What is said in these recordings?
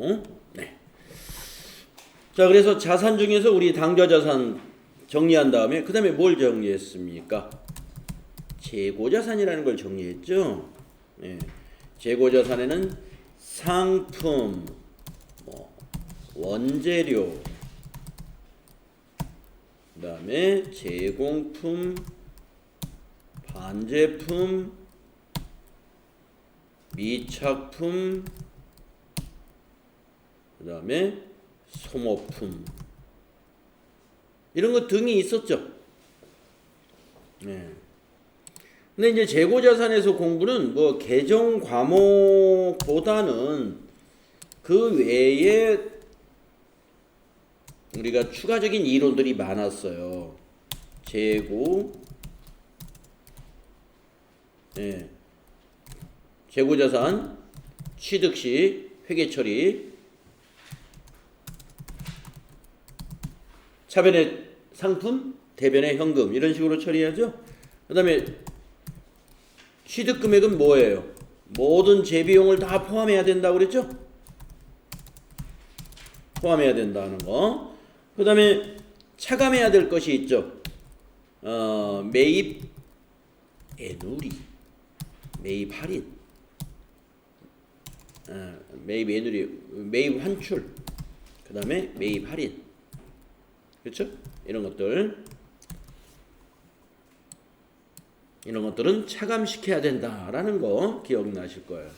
되고. 네. 자, 그래서 자산 중에서 우리 당좌자산 정리한 다음에 그 다음에 뭘 정리했습니까? 재고자산이라는 걸 정리했죠. 네. 재고자산에는 상품, 원재료, 그 다음에 제공품, 반제품, 미착품, 그 다음에 소모품, 이런 것 등이 있었죠. 네. 근데 이제 재고자산에서 공부는 뭐 개정 과목보다는 그 외에 우리가 추가적인 이론들이 많았어요. 재고, 네. 재고자산, 취득시, 회계처리, 차변의 상품, 대변의 현금, 이런 식으로 처리하죠. 그 다음에 취득금액은 뭐예요? 모든 재비용을 다 포함해야 된다고 그랬죠? 포함해야 된다는 거. 그 다음에 차감해야 될 것이 있죠. 매입 애누리, 매입 할인, 매입 애누리, 매입 환출, 그 다음에 매입 할인. 그렇죠? 이런 것들은 차감시켜야 된다라는 거 기억나실 거예요.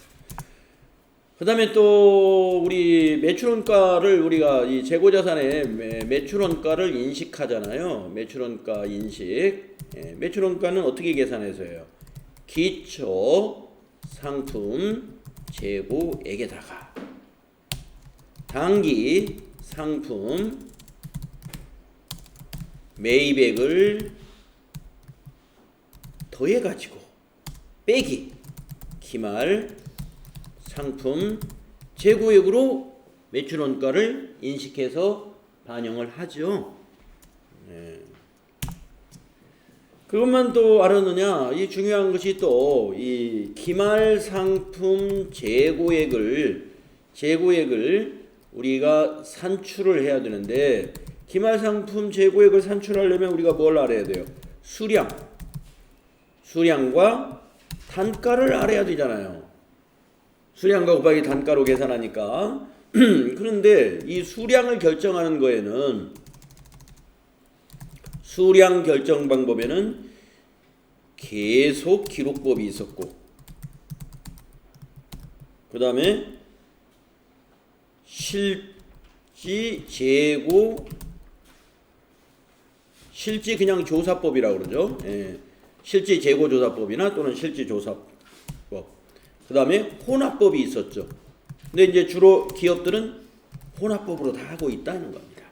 그 다음에 또 우리 매출원가를 우리가 이 재고자산의 매출원가를 인식하잖아요. 매출원가 인식. 매출원가는 어떻게 계산해서 해요? 기초 상품 재고액에다가 당기 상품 매입액을 더해가지고 빼기 기말 상품 재고액으로 매출원가를 인식해서 반영을 하죠. 네. 그것만 또 알았느냐? 이 중요한 것이 또 이 기말 상품 재고액을 우리가 산출을 해야 되는데 기말 상품 재고액을 산출하려면 우리가 뭘 알아야 돼요? 수량과 단가를 알아야 되잖아요. 수량과 곱하기 단가로 계산하니까. 그런데 이 수량을 결정하는 거에는 수량 결정 방법에는 계속 기록법이 있었고, 그 다음에 실지 재고, 실지 그냥 조사법이라고 그러죠. 예. 실지 재고 조사법이나 또는 실지 조사법. 그 다음에 혼합법이 있었죠. 근데 이제 주로 기업들은 혼합법으로 다 하고 있다는 겁니다.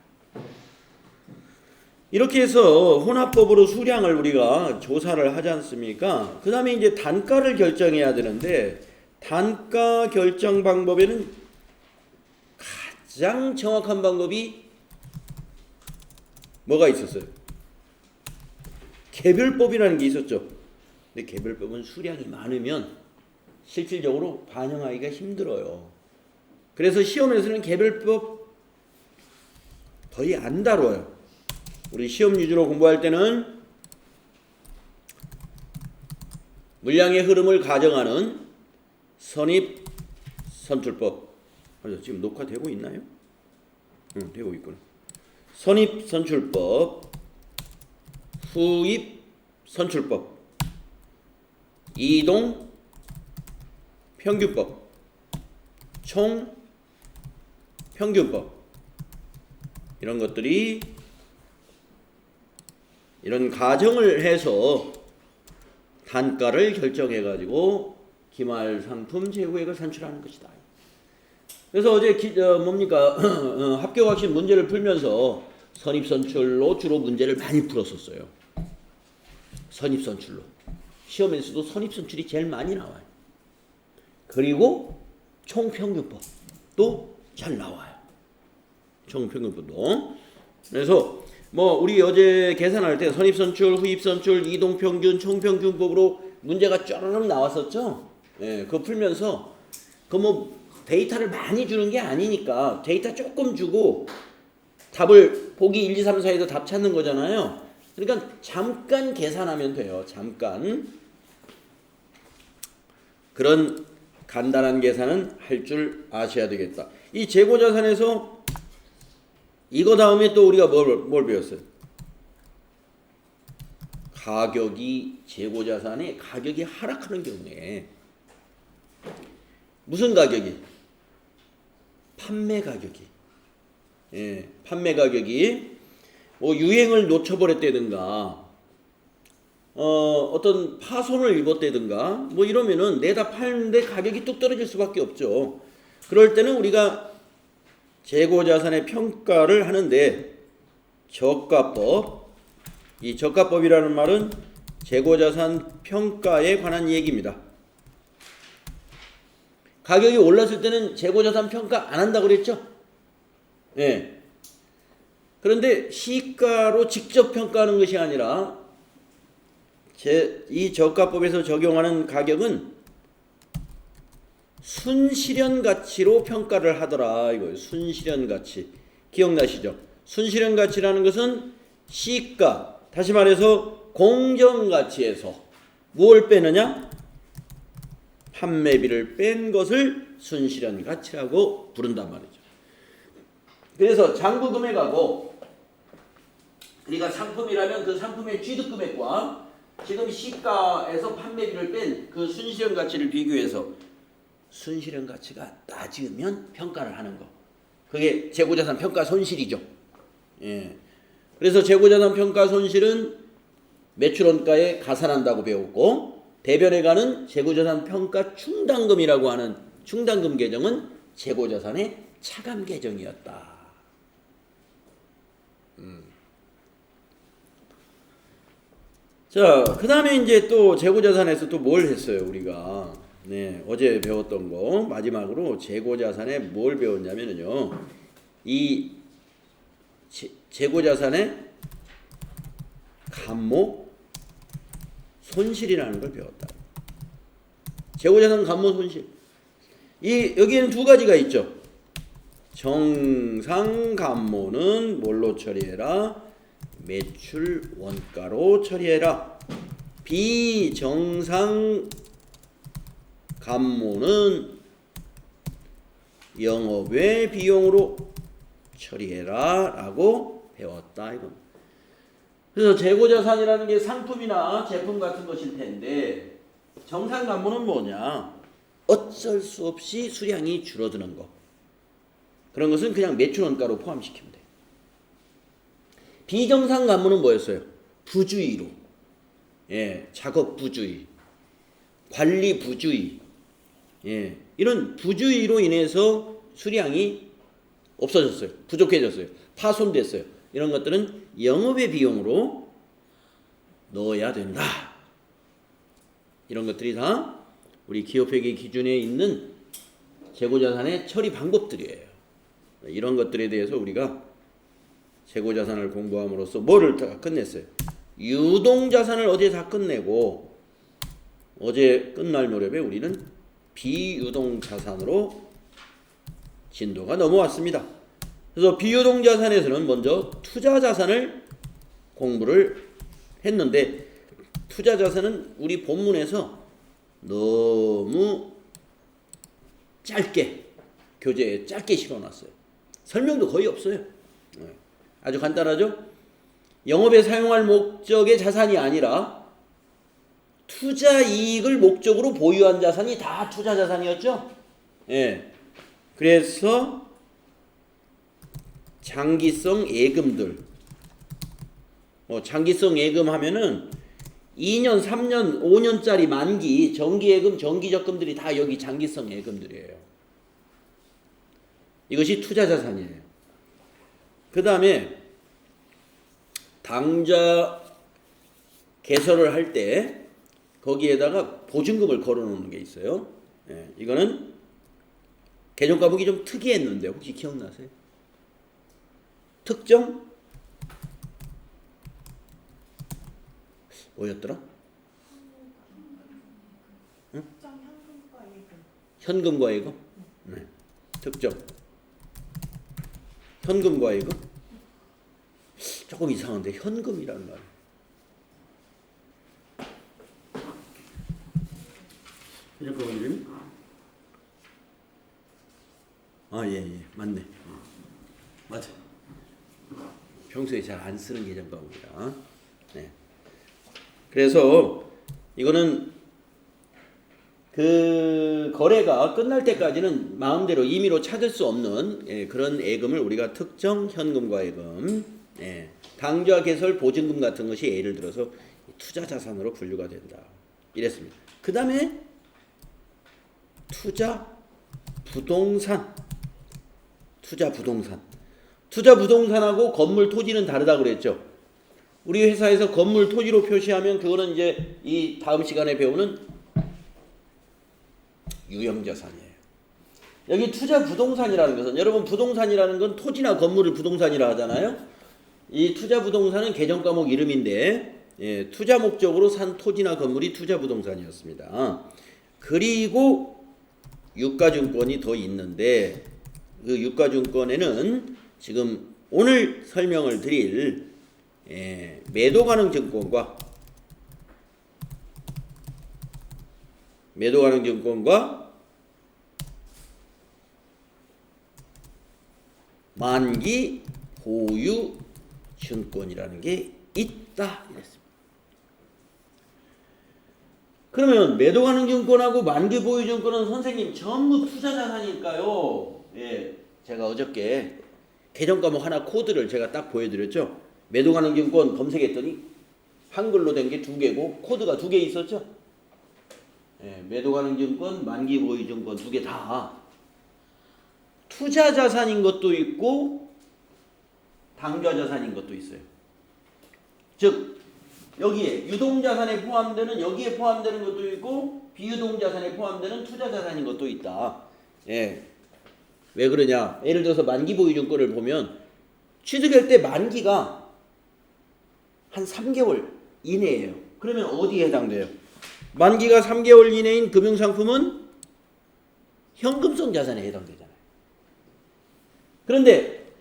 이렇게 해서 혼합법으로 수량을 우리가 조사를 하지 않습니까? 그 다음에 이제 단가를 결정해야 되는데 단가 결정 방법에는 가장 정확한 방법이 뭐가 있었어요? 개별법이라는 게 있었죠. 근데 개별법은 수량이 많으면 실질적으로 반영하기가 힘들어요. 그래서 시험에서는 개별법 거의 안 다뤄요. 우리 시험 위주로 공부할 때는 물량의 흐름을 가정하는 선입 선출법. 지금 녹화되고 있나요? 응, 되고 있구나. 선입 선출법, 후입 선출법, 이동 평균법, 총 평균법, 이런 것들이 이런 가정을 해서 단가를 결정해 가지고 기말 상품 재고액을 산출하는 것이다. 그래서 어제 합격학식 문제를 풀면서 선입선출로 주로 문제를 많이 풀었었어요. 선입선출로. 시험에서도 선입선출이 제일 많이 나와요. 그리고 총평균법도 잘 나와요. 총평균법도. 그래서 우리 어제 계산할 때 선입선출, 후입선출, 이동평균, 총평균법으로 문제가 쩌르륵 나왔었죠. 예, 그거 풀면서 데이터를 많이 주는 게 아니니까 데이터 조금 주고 답을 보기 1, 2, 3, 4에서 답 찾는 거잖아요. 그러니까 잠깐 계산하면 돼요. 잠깐. 그런 간단한 계산은 할 줄 아셔야 되겠다. 이 재고자산에서 이거 다음에 또 우리가 뭘 배웠어요? 가격이 재고자산의 가격이 하락하는 경우에 무슨 가격이? 판매 가격이. 예, 판매 가격이 뭐 유행을 놓쳐버렸다든가 어떤 파손을 입었다든가 뭐 이러면은 내다 파는데 가격이 뚝 떨어질 수밖에 없죠. 그럴 때는 우리가 재고자산의 평가를 하는데 저가법, 이 저가법이라는 말은 재고자산 평가에 관한 얘기입니다. 가격이 올랐을 때는 재고자산 평가 안 한다고 그랬죠? 예. 그런데 시가로 직접 평가하는 것이 아니라 이 저가법에서 적용하는 가격은 순실현 가치로 평가를 하더라 이거예요. 순실현 가치. 기억나시죠? 순실현 가치라는 것은 시가, 다시 말해서 공정 가치에서 무엇을 빼느냐? 판매비를 뺀 것을 순실현 가치라고 부른단 말이죠. 그래서 잔고 금액하고 우리가 상품이라면 그 상품의 취득 금액과 지금 시가에서 판매비를 뺀 그 순실현 가치를 비교해서 순실현 가치가 낮으면 평가를 하는 거. 그게 재고자산 평가 손실이죠. 예. 그래서 재고자산 평가 손실은 매출원가에 가산한다고 배웠고 대변에 가는 재고자산 평가 충당금이라고 하는 충당금 계정은 재고자산의 차감 계정이었다. 자, 그 다음에 이제 또 재고자산에서 또 뭘 했어요, 우리가. 네, 어제 배웠던 거. 마지막으로 재고자산에 뭘 배웠냐면요. 이 재고자산의 감모 손실이라는 걸 배웠다. 재고자산 감모 손실. 여기에는 두 가지가 있죠. 정상 감모는 뭘로 처리해라? 매출 원가로 처리해라. 비정상 감모는 영업외 비용으로 처리해라 라고 배웠다 이겁니다. 그래서 재고자산이라는 게 상품이나 제품 같은 것일 텐데 정상 감모는 뭐냐? 어쩔 수 없이 수량이 줄어드는 거. 그런 것은 그냥 매출 원가로 포함시키면 돼. 비정상 감모는 뭐였어요? 부주의로. 예, 작업 부주의, 관리 부주의. 예, 이런 부주의로 인해서 수량이 없어졌어요. 부족해졌어요. 파손됐어요. 이런 것들은 영업의 비용으로 넣어야 된다. 이런 것들이 다 우리 기업회계 기준에 있는 재고자산의 처리 방법들이에요. 이런 것들에 대해서 우리가 재고자산을 공부함으로써 뭐를 다 끝냈어요? 유동자산을 어제 다 끝내고 어제 끝날 무렵에 우리는 비유동자산으로 진도가 넘어왔습니다. 그래서 비유동자산에서는 먼저 투자자산을 공부를 했는데 투자자산은 우리 본문에서 너무 짧게 교재에 짧게 실어놨어요. 설명도 거의 없어요. 아주 간단하죠? 영업에 사용할 목적의 자산이 아니라 투자 이익을 목적으로 보유한 자산이 다 투자 자산이었죠? 예. 그래서 장기성 예금들. 장기성 예금 하면은 2년, 3년, 5년짜리 만기 정기예금, 정기적금들이 다 여기 장기성 예금들이에요. 이것이 투자 자산이에요. 그 다음에 당좌 개설을 할 때 거기에다가 보증금을 걸어놓는 게 있어요. 예, 이거는 개정 과목이 좀 특이했는데 혹시 기억나세요? 특정? 뭐였더라? 응? 현금과 예금. 네. 특정 현금과예금? 조금 이상한데 현금이라는 말. 현금 이름이? 예, 맞네. 맞아. 평소에 잘 안 쓰는 계정과입니다. 네. 그래서 이거는 그 거래가 끝날 때까지는 마음대로 임의로 찾을 수 없는 그런 예금을 우리가 특정 현금과예금, 당좌 개설 보증금 같은 것이 예를 들어서 투자 자산으로 분류가 된다. 이랬습니다. 그 다음에 투자 부동산. 투자 부동산하고 건물 토지는 다르다 그랬죠. 우리 회사에서 건물 토지로 표시하면 그거는 이제 이 다음 시간에 배우는 유형자산이에요. 여기 투자 부동산이라는 것은 여러분 부동산이라는 건 토지나 건물을 부동산이라 하잖아요. 이 투자 부동산은 개정 과목 이름인데 투자 목적으로 산 토지나 건물이 투자 부동산이었습니다. 그리고 유가증권이 더 있는데 그 유가증권에는 지금 오늘 설명을 드릴 매도 가능 증권과 만기 보유 증권이라는 게 있다 이랬습니다. 그러면 매도 가능 증권하고 만기 보유 증권은 선생님 전부 투자 자산일까요? 제가 어저께 개정 과목 하나 코드를 제가 딱 보여드렸죠. 매도 가능 증권 검색했더니 한글로 된 게 2개고 코드가 2개 있었죠. 매도 가능 증권, 만기 보유 증권 2개 다 투자 자산인 것도 있고 당좌 자산인 것도 있어요. 즉 여기에 유동자산에 포함되는 여기에 포함되는 것도 있고 비유동자산에 포함되는 투자 자산인 것도 있다. 왜 그러냐? 예를 들어서 만기 보유 증권을 보면 취득할 때 만기가 한 3개월 이내예요. 그러면 어디에 해당돼요? 만기가 3개월 이내인 금융상품은 현금성 자산에 해당되잖아요. 그런데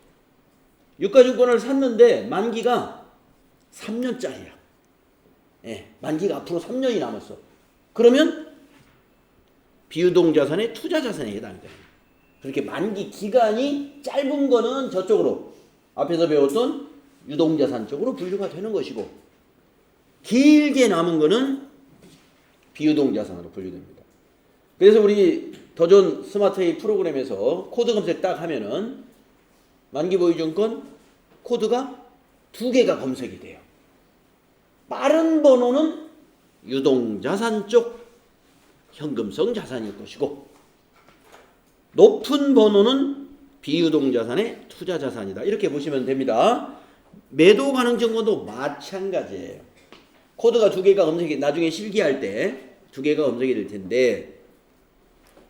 유가증권을 샀는데 만기가 3년짜리야. 만기가 앞으로 3년이 남았어. 그러면 비유동자산의 투자자산에 해당돼요. 그렇게 만기 기간이 짧은 거는 저쪽으로 앞에서 배웠던 유동자산 쪽으로 분류가 되는 것이고 길게 남은 거는 비유동자산으로 분류됩니다. 그래서 우리 더존 스마트A 프로그램에서 코드 검색 딱 하면은 만기보유증권 코드가 2개가 검색이 돼요. 빠른 번호는 유동자산 쪽 현금성 자산일 것이고 높은 번호는 비유동자산의 투자자산이다. 이렇게 보시면 됩니다. 매도 가능 증권도 마찬가지예요. 코드가 2개가 검색이 나중에 실기할 때 2개가 검색이 될 텐데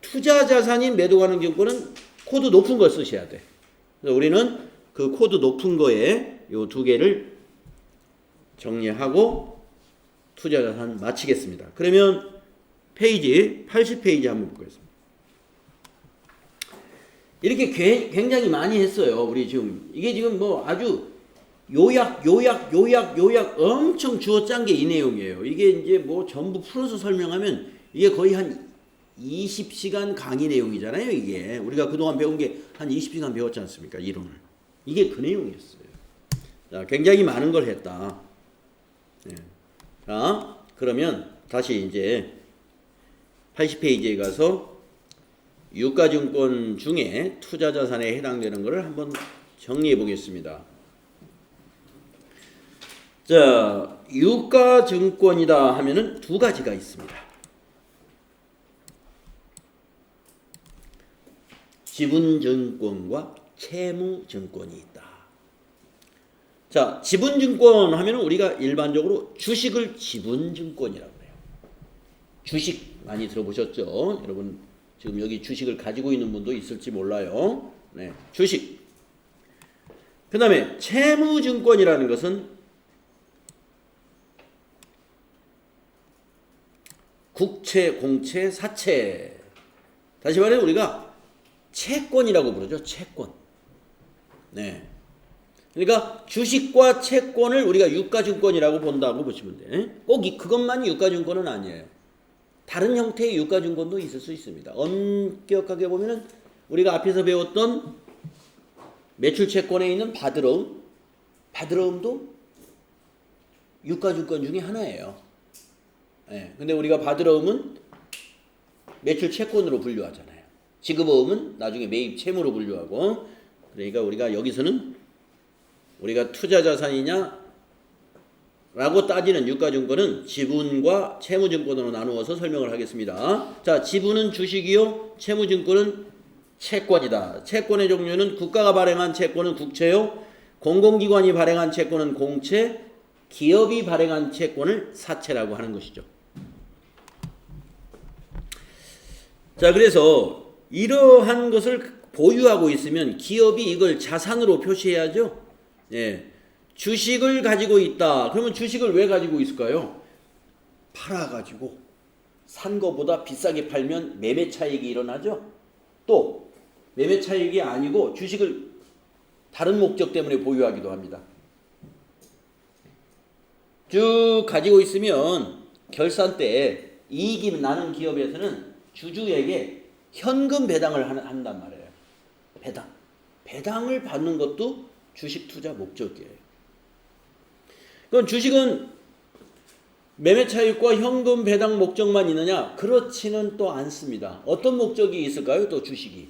투자자산인 매도 가능 증권은 코드 높은 걸 쓰셔야 돼. 그래서 우리는 그 코드 높은 거에 요 2개를 정리하고 투자자산 마치겠습니다. 그러면 페이지 80페이지 한번 보겠습니다. 이렇게 굉장히 많이 했어요. 우리 지금 이게 지금 뭐 아주 요약 엄청 주어 짠 게 이 내용이에요. 이게 이제 뭐 전부 풀어서 설명하면 이게 거의 한 20시간 강의 내용이잖아요. 이게 우리가 그동안 배운 게 한 20시간 배웠지 않습니까? 이론을. 이게 그 내용이었어요. 자, 굉장히 많은 걸 했다. 자, 그러면 다시 이제 80페이지에 가서 유가증권 중에 투자자산에 해당되는 것을 한번 정리해 보겠습니다. 자, 유가증권이다 하면은 2가지가 있습니다. 지분증권과 채무증권이 있다. 자, 지분증권 하면은 우리가 일반적으로 주식을 지분증권이라고 해요. 주식 많이 들어보셨죠? 여러분 지금 여기 주식을 가지고 있는 분도 있을지 몰라요. 주식. 그 다음에 채무증권이라는 것은 국채, 공채, 사채. 다시 말해 우리가 채권이라고 부르죠. 채권. 네. 그러니까 주식과 채권을 우리가 유가증권이라고 본다고 보시면 돼. 꼭 그것만이 유가증권은 아니에요. 다른 형태의 유가증권도 있을 수 있습니다. 엄격하게 보면은 우리가 앞에서 배웠던 매출채권에 있는 바드러움도 유가증권 중에 하나예요. 네. 근데 우리가 바드러움은 매출채권으로 분류하잖아요. 지급어음은 나중에 매입 채무로 분류하고, 그러니까 우리가 여기서는 우리가 투자자산이냐 라고 따지는 유가증권은 지분과 채무증권으로 나누어서 설명을 하겠습니다. 자, 지분은 주식이요, 채무증권은 채권이다. 채권의 종류는 국가가 발행한 채권은 국채요, 공공기관이 발행한 채권은 공채, 기업이 발행한 채권을 사채라고 하는 것이죠. 자, 그래서 이러한 것을 보유하고 있으면 기업이 이걸 자산으로 표시해야죠. 예. 주식을 가지고 있다. 그러면 주식을 왜 가지고 있을까요? 팔아가지고 산 거보다 비싸게 팔면 매매 차익이 일어나죠. 또 매매 차익이 아니고 주식을 다른 목적 때문에 보유하기도 합니다. 쭉 가지고 있으면 결산 때 이익이 나는 기업에서는 주주에게 현금 배당을 한단 말이에요. 배당을 받는 것도 주식 투자 목적이에요. 그럼 주식은 매매 차익과 현금 배당 목적만 있느냐? 그렇지는 또 않습니다. 어떤 목적이 있을까요? 또 주식이.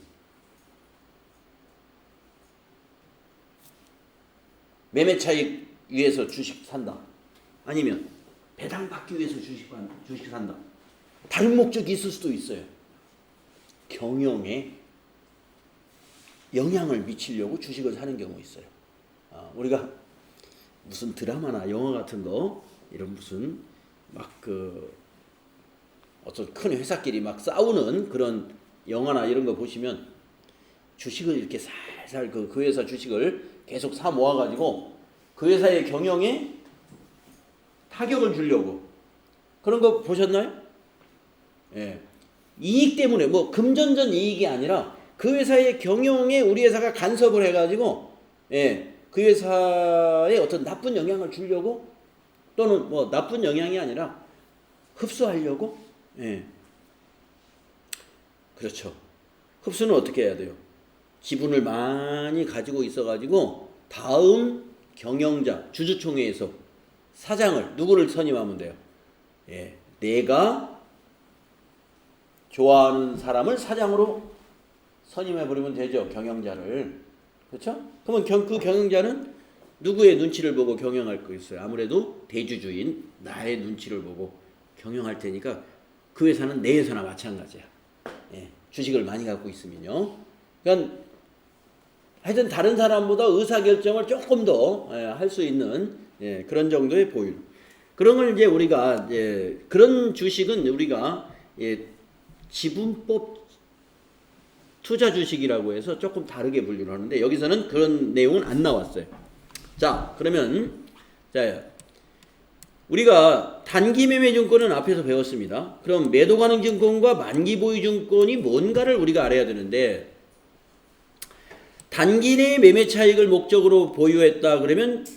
매매 차익 위해서 주식 산다. 아니면 배당 받기 위해서 주식 산다. 다른 목적이 있을 수도 있어요. 경영에 영향을 미치려고 주식을 사는 경우 있어요. 우리가 무슨 드라마나 영화 같은 거, 이런 무슨 막 어떤 큰 회사끼리 막 싸우는 그런 영화나 이런 거 보시면 주식을 이렇게 살살 그 회사 주식을 계속 사 모아가지고 그 회사의 경영에 타격을 주려고 그런 거 보셨나요? 예. 이익 때문에 뭐 금전적 이익이 아니라 그 회사의 경영에 우리 회사가 간섭을 해가지고, 예, 그 회사에 어떤 나쁜 영향을 주려고, 또는 뭐 나쁜 영향이 아니라 흡수하려고, 예, 그렇죠. 흡수는 어떻게 해야 돼요? 지분을 많이 가지고 있어가지고 다음 경영자 주주총회에서 사장을 누구를 선임하면 돼요? 예, 내가 좋아하는 사람을 사장으로 선임해버리면 되죠. 경영자를. 그렇죠? 그러면 그 경영자는 누구의 눈치를 보고 경영할 거 있어요? 아무래도 대주주인 나의 눈치를 보고 경영할 테니까 그 회사는 내 회사나 마찬가지야. 예, 주식을 많이 갖고 있으면요. 그러니까 하여튼 다른 사람보다 의사결정을 조금 더 할 수 있는, 예, 그런 정도의 보유. 그런 걸 이제 우리가, 예, 그런 주식은 우리가, 예, 지분법 투자 주식이라고 해서 조금 다르게 분류를 하는데 여기서는 그런 내용은 안 나왔어요. 자, 그러면 자, 우리가 단기 매매 증권은 앞에서 배웠습니다. 그럼 매도 가능 증권과 만기 보유 증권이 뭔가를 우리가 알아야 되는데, 단기 내 매매 차익을 목적으로 보유했다 그러면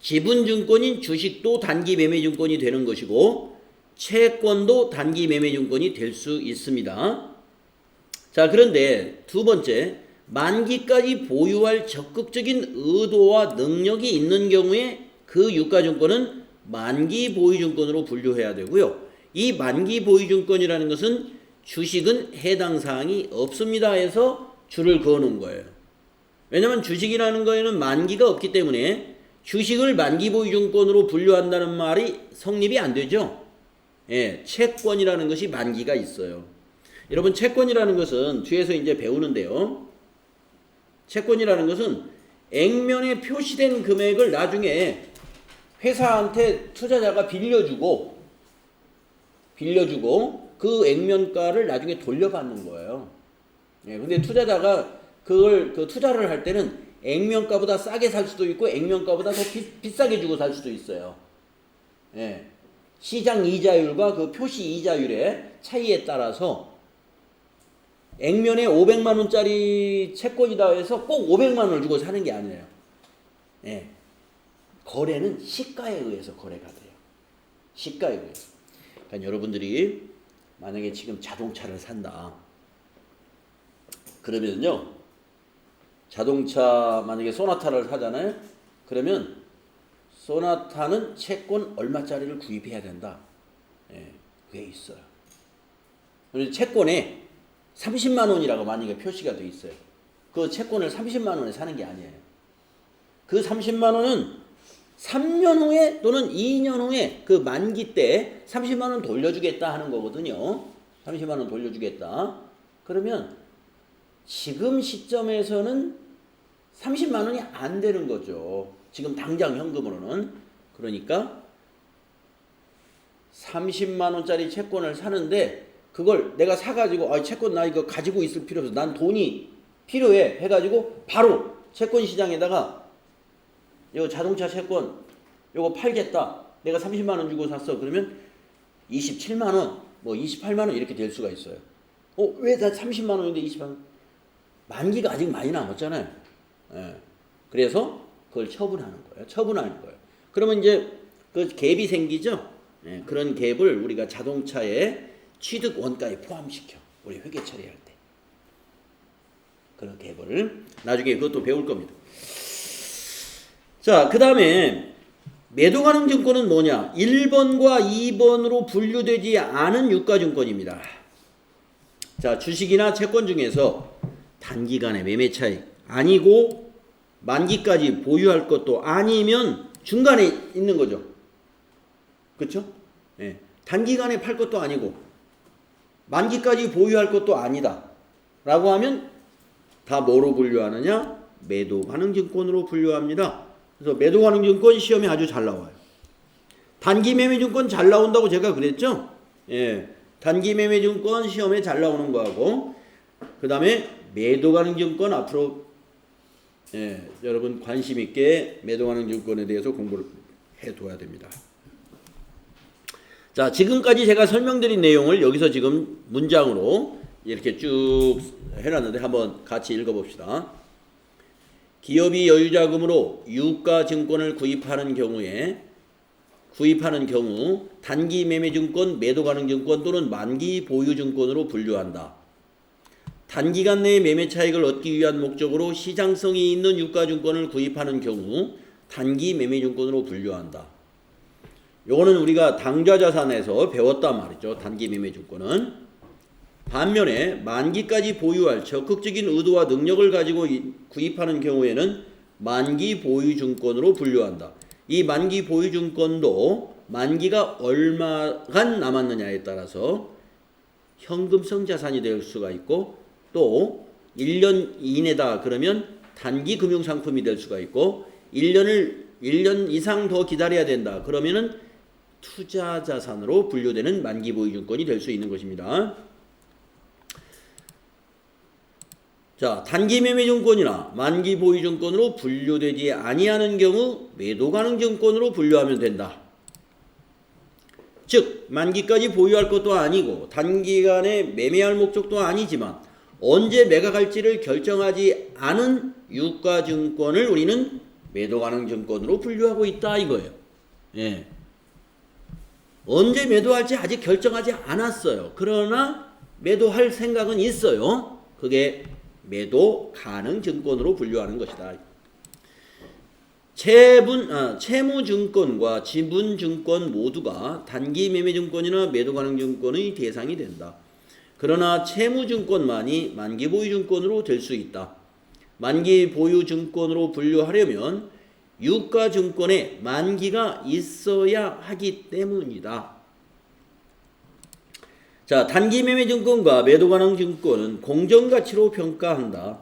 지분 증권인 주식도 단기 매매 증권이 되는 것이고 채권도 단기 매매 증권이 될 수 있습니다. 자, 그런데 두 번째, 만기까지 보유할 적극적인 의도와 능력이 있는 경우에 그 유가증권은 만기 보유증권으로 분류해야 되고요. 이 만기 보유증권이라는 것은 주식은 해당 사항이 없습니다 해서 줄을 그어놓은 거예요. 왜냐하면 주식이라는 거에는 만기가 없기 때문에 주식을 만기 보유증권으로 분류한다는 말이 성립이 안 되죠. 예, 채권이라는 것이 만기가 있어요. 여러분, 채권이라는 것은 뒤에서 이제 배우는데요. 채권이라는 것은 액면에 표시된 금액을 나중에 회사한테 투자자가 빌려주고 그 액면가를 나중에 돌려받는 거예요. 예, 근데 투자자가 그걸 투자를 할 때는 액면가보다 싸게 살 수도 있고 액면가보다 더 비싸게 주고 살 수도 있어요. 예, 시장 이자율과 그 표시 이자율의 차이에 따라서 액면에 500만 원짜리 채권이다 해서 꼭 500만 원을 주고 사는 게 아니에요. 예. 거래는 시가에 의해서 거래가 돼요. 시가에 의해서. 그러니까 여러분들이 만약에 지금 자동차를 산다. 그러면요. 자동차 만약에 소나타를 사잖아요. 그러면 소나타는 채권 얼마짜리를 구입해야 된다. 예, 그게 있어요. 그래서 채권에 30만 원이라고 만약에 표시가 돼 있어요. 그 채권을 30만 원에 사는 게 아니에요. 그 30만 원은 3년 후에 또는 2년 후에 그 만기 때 30만 원 돌려주겠다 하는 거거든요. 30만 원 돌려주겠다. 그러면 지금 시점에서는 30만 원이 안 되는 거죠. 지금 당장 현금으로는. 그러니까 30만 원짜리 채권을 사는데 그걸 내가 사가지고 채권 나 이거 가지고 있을 필요 없어. 난 돈이 필요해 해가지고 바로 채권 시장에다가 이거 자동차 채권 이거 팔겠다. 내가 30만 원 주고 샀어. 그러면 27만 원, 뭐 28만 원 이렇게 될 수가 있어요. 왜 다 30만 원인데 28만 원? 만기가 아직 많이 남았잖아요. 예. 그래서 그걸 처분하는 거예요. 처분하는 거예요. 그러면 이제 그 갭이 생기죠. 예. 그런 갭을 우리가 자동차의 취득 원가에 포함시켜. 우리 회계 처리할 때. 그런 갭을 나중에 그것도 배울 겁니다. 자, 그 다음에 매도 가능 증권은 뭐냐? 1번과 2번으로 분류되지 않은 유가증권입니다. 자, 주식이나 채권 중에서 단기간의 매매 차익 아니고 만기까지 보유할 것도 아니면 중간에 있는 거죠. 그렇죠? 네. 단기간에 팔 것도 아니고 만기까지 보유할 것도 아니다 라고 하면 다 뭐로 분류하느냐? 매도 가능 증권으로 분류합니다. 그래서 매도 가능 증권 시험에 아주 잘 나와요. 단기 매매 증권 잘 나온다고 제가 그랬죠? 예. 단기 매매 증권 시험에 잘 나오는 거하고 그 다음에 매도 가능 증권 앞으로 여러분 관심 있게 매도 가능 증권에 대해서 공부를 해둬야 됩니다. 자, 지금까지 제가 설명드린 내용을 여기서 지금 문장으로 이렇게 쭉 해놨는데 한번 같이 읽어봅시다. 기업이 여유자금으로 유가증권을 구입하는 경우 단기 매매증권, 매도가능증권 또는 만기 보유증권으로 분류한다. 단기간 내에 매매 차익을 얻기 위한 목적으로 시장성이 있는 유가증권을 구입하는 경우 단기 매매증권으로 분류한다. 요거는 우리가 당좌자산에서 배웠단 말이죠. 단기 매매증권은. 반면에 만기까지 보유할 적극적인 의도와 능력을 가지고 구입하는 경우에는 만기 보유증권으로 분류한다. 이 만기 보유증권도 만기가 얼마간 남았느냐에 따라서 현금성 자산이 될 수가 있고 또 1년 이내다 그러면 단기 금융상품이 될 수가 있고 1년 이상 더 기다려야 된다 그러면은 투자자산으로 분류되는 만기 보유증권이 될 수 있는 것입니다. 자, 단기 매매증권이나 만기 보유증권으로 분류되지 아니하는 경우 매도 가능 증권으로 분류하면 된다. 즉 만기까지 보유할 것도 아니고 단기간에 매매할 목적도 아니지만 언제 매각할지를 결정하지 않은 유가증권을 우리는 매도 가능 증권으로 분류하고 있다 이거예요. 예. 언제 매도할지 아직 결정하지 않았어요. 그러나 매도할 생각은 있어요. 그게 매도 가능 증권으로 분류하는 것이다. 채무증권과 지분증권 모두가 단기 매매증권이나 매도 가능 증권의 대상이 된다. 그러나 채무증권만이 만기 보유증권으로 될 수 있다. 만기 보유증권으로 분류하려면 유가증권에 만기가 있어야 하기 때문이다. 자, 단기 매매증권과 매도 가능 증권은 공정가치로 평가한다.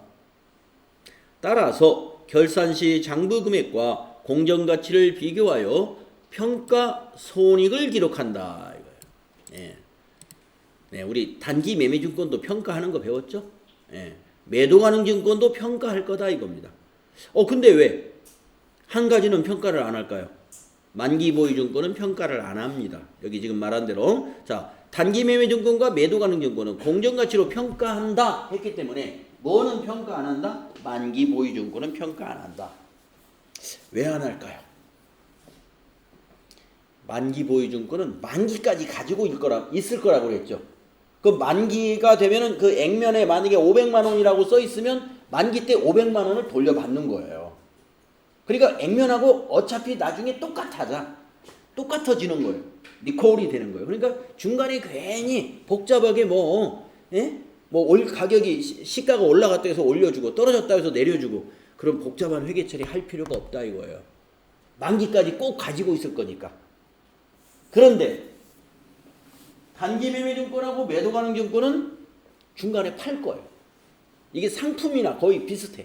따라서 결산 시 장부 금액과 공정가치를 비교하여 평가 손익을 기록한다. 이거예요. 예. 네, 우리 단기 매매증권도 평가하는 거 배웠죠? 예. 매도 가능 증권도 평가할 거다 이겁니다. 근데 왜 한 가지는 평가를 안 할까요? 만기 보유증권은 평가를 안 합니다. 여기 지금 말한 대로. 자, 단기 매매 증권과 매도 가능 증권은 공정가치로 평가한다 했기 때문에 뭐는 평가 안 한다? 만기 보유증권은 평가 안 한다. 왜 안 할까요? 만기 보유증권은 만기까지 가지고 있을 거라고 그랬죠. 그 만기가 되면은 그 액면에 만약에 500만 원이라고 써 있으면 만기 때 500만 원을 돌려받는 거예요. 그러니까 액면하고 어차피 나중에 똑같아지는 거예요. 리콜이 되는 거예요. 그러니까 중간에 괜히 복잡하게 가격이 시가가 올라갔다 해서 올려주고 떨어졌다 해서 내려주고 그런 복잡한 회계 처리 할 필요가 없다 이거예요. 만기까지 꼭 가지고 있을 거니까. 그런데 단기 매매 증권하고 매도 가능 증권은 중간에 팔 거예요. 이게 상품이나 거의 비슷해.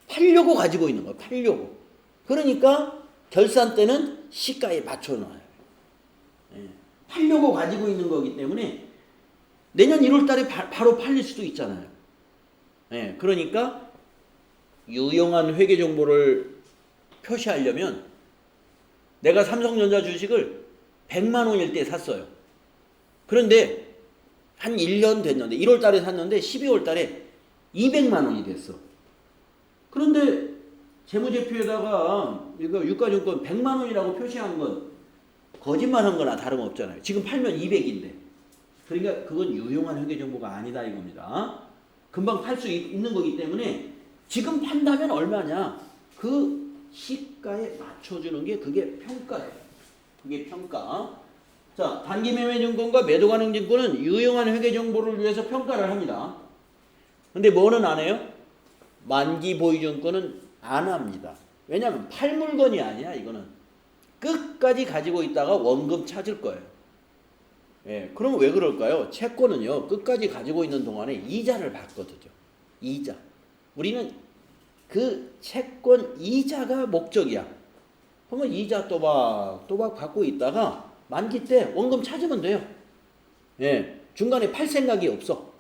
팔려고 가지고 있는 거예요. 팔려고. 그러니까 결산 때는 시가에 맞춰놔요. 팔려고 가지고 있는 거기 때문에 내년 1월 달에 바로 팔릴 수도 있잖아요. 그러니까 유용한 회계 정보를 표시하려면 내가 삼성전자 주식을 100만 원일 때 샀어요. 그런데 한 1년 됐는데 1월 달에 샀는데 12월 달에 200만 원이 됐어. 그런데 재무제표에다가 이거 유가증권 100만 원이라고 표시한 건 거짓말한 거나 다름없잖아요. 지금 팔면 200인데. 그러니까 그건 유용한 회계 정보가 아니다 이겁니다. 금방 팔 수 있는 거기 때문에 지금 판다면 얼마냐? 그 시가에 맞춰주는 게 그게 평가예요. 그게 평가. 자, 단기 매매 증권과 매도 가능 증권은 유용한 회계 정보를 위해서 평가를 합니다. 근데 뭐는 안 해요? 만기 보유 증권은 안 합니다. 왜냐하면 팔 물건이 아니야. 이거는 끝까지 가지고 있다가 원금 찾을 거예요. 그럼 왜 그럴까요? 채권은요 끝까지 가지고 있는 동안에 이자를 받거든요. 이자. 우리는 그 채권 이자가 목적이야. 그러면 이자 또박 받고 있다가 만기 때 원금 찾으면 돼요. 중간에 팔 생각이 없어.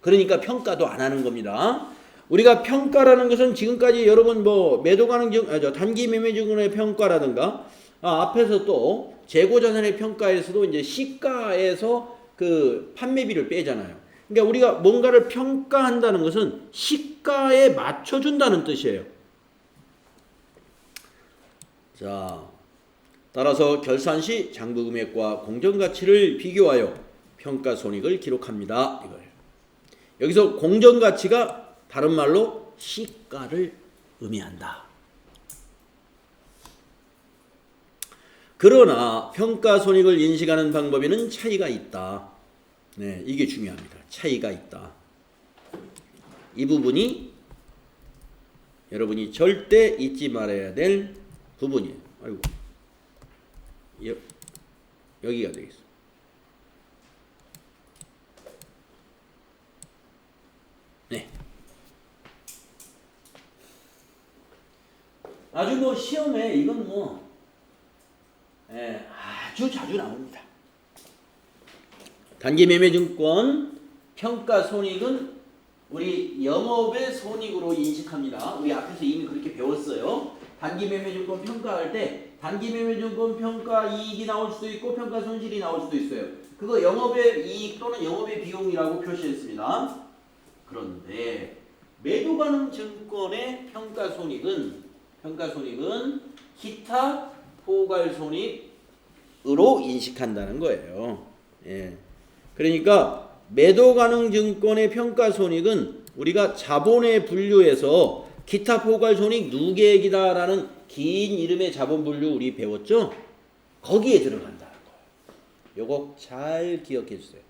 그러니까 평가도 안 하는 겁니다. 우리가 평가라는 것은 지금까지 여러분 매도 가능 단기 매매 증권의 평가라든가 앞에서 또 재고자산의 평가에서도 이제 시가에서 그 판매비를 빼잖아요. 그러니까 우리가 뭔가를 평가한다는 것은 시가에 맞춰준다는 뜻이에요. 자, 따라서 결산 시 장부 금액과 공정가치를 비교하여 평가 손익을 기록합니다. 이거예요. 여기서 공정가치가 다른 말로 시가를 의미한다. 그러나 평가 손익을 인식하는 방법에는 차이가 있다. 이게 중요합니다. 차이가 있다. 이 부분이 여러분이 절대 잊지 말아야 될 부분이에요. 아이고. 여기가 되겠어. 아주 시험에 이건 아주 자주 나옵니다. 단기 매매 증권 평가 손익은 우리 영업의 손익으로 인식합니다. 우리 앞에서 이미 그렇게 배웠어요. 단기 매매 증권 평가할 때 단기 매매 증권 평가 이익이 나올 수도 있고 평가 손실이 나올 수도 있어요. 그거 영업의 이익 또는 영업의 비용이라고 표시했습니다. 그런데 매도 가능 증권의 평가 손익은 기타 포괄 손익으로 인식한다는 거예요. 그러니까 매도 가능 증권의 평가 손익은 우리가 자본의 분류에서 기타 포괄 손익 누계액이다라는 긴 이름의 자본 분류 우리 배웠죠? 거기에 들어간다는 거예요. 요거 잘 기억해 주세요.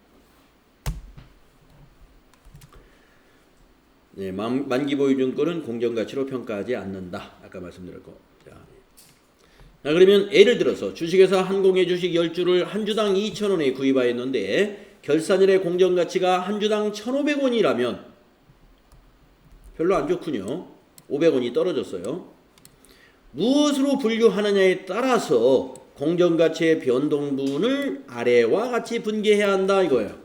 만기 보유 증권은 공정가치로 평가하지 않는다. 아까 말씀드렸고. 자, 그러면 예를 들어서 주식회사 한공의 주식 10주를 한 주당 2,000원에 구입하였는데 결산일의 공정가치가 한 주당 1,500원이라면 별로 안 좋군요. 500원이 떨어졌어요. 무엇으로 분류하느냐에 따라서 공정가치의 변동분을 아래와 같이 분개해야 한다 이거예요.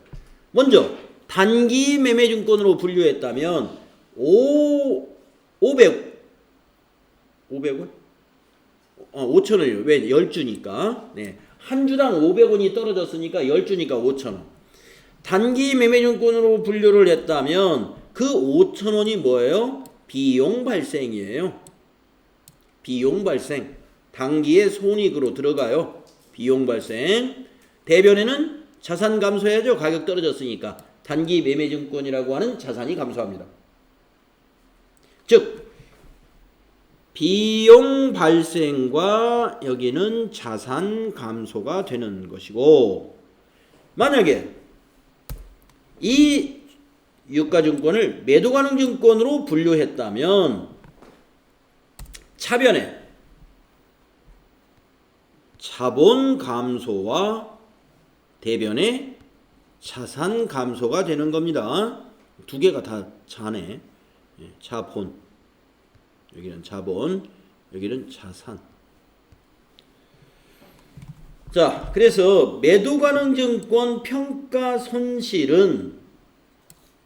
먼저 단기 매매증권으로 분류했다면 500원? 5,000원이요. 왜? 10주니까. 네. 한 주당 500원이 떨어졌으니까 10주니까 5,000원. 단기 매매증권으로 분류를 했다면 그 5,000원이 뭐예요? 비용 발생이에요. 비용 발생. 단기에 손익으로 들어가요. 비용 발생. 대변에는 자산 감소해야죠. 가격 떨어졌으니까. 단기 매매증권이라고 하는 자산이 감소합니다. 즉 비용 발생과 여기는 자산 감소가 되는 것이고, 만약에 이 유가증권을 매도가능증권으로 분류했다면 차변에 자본 감소와 대변에 자산 감소가 되는 겁니다. 두 개가 다 자네. 자본, 여기는 자본, 여기는 자산. 자, 그래서 매도가능증권 평가 손실은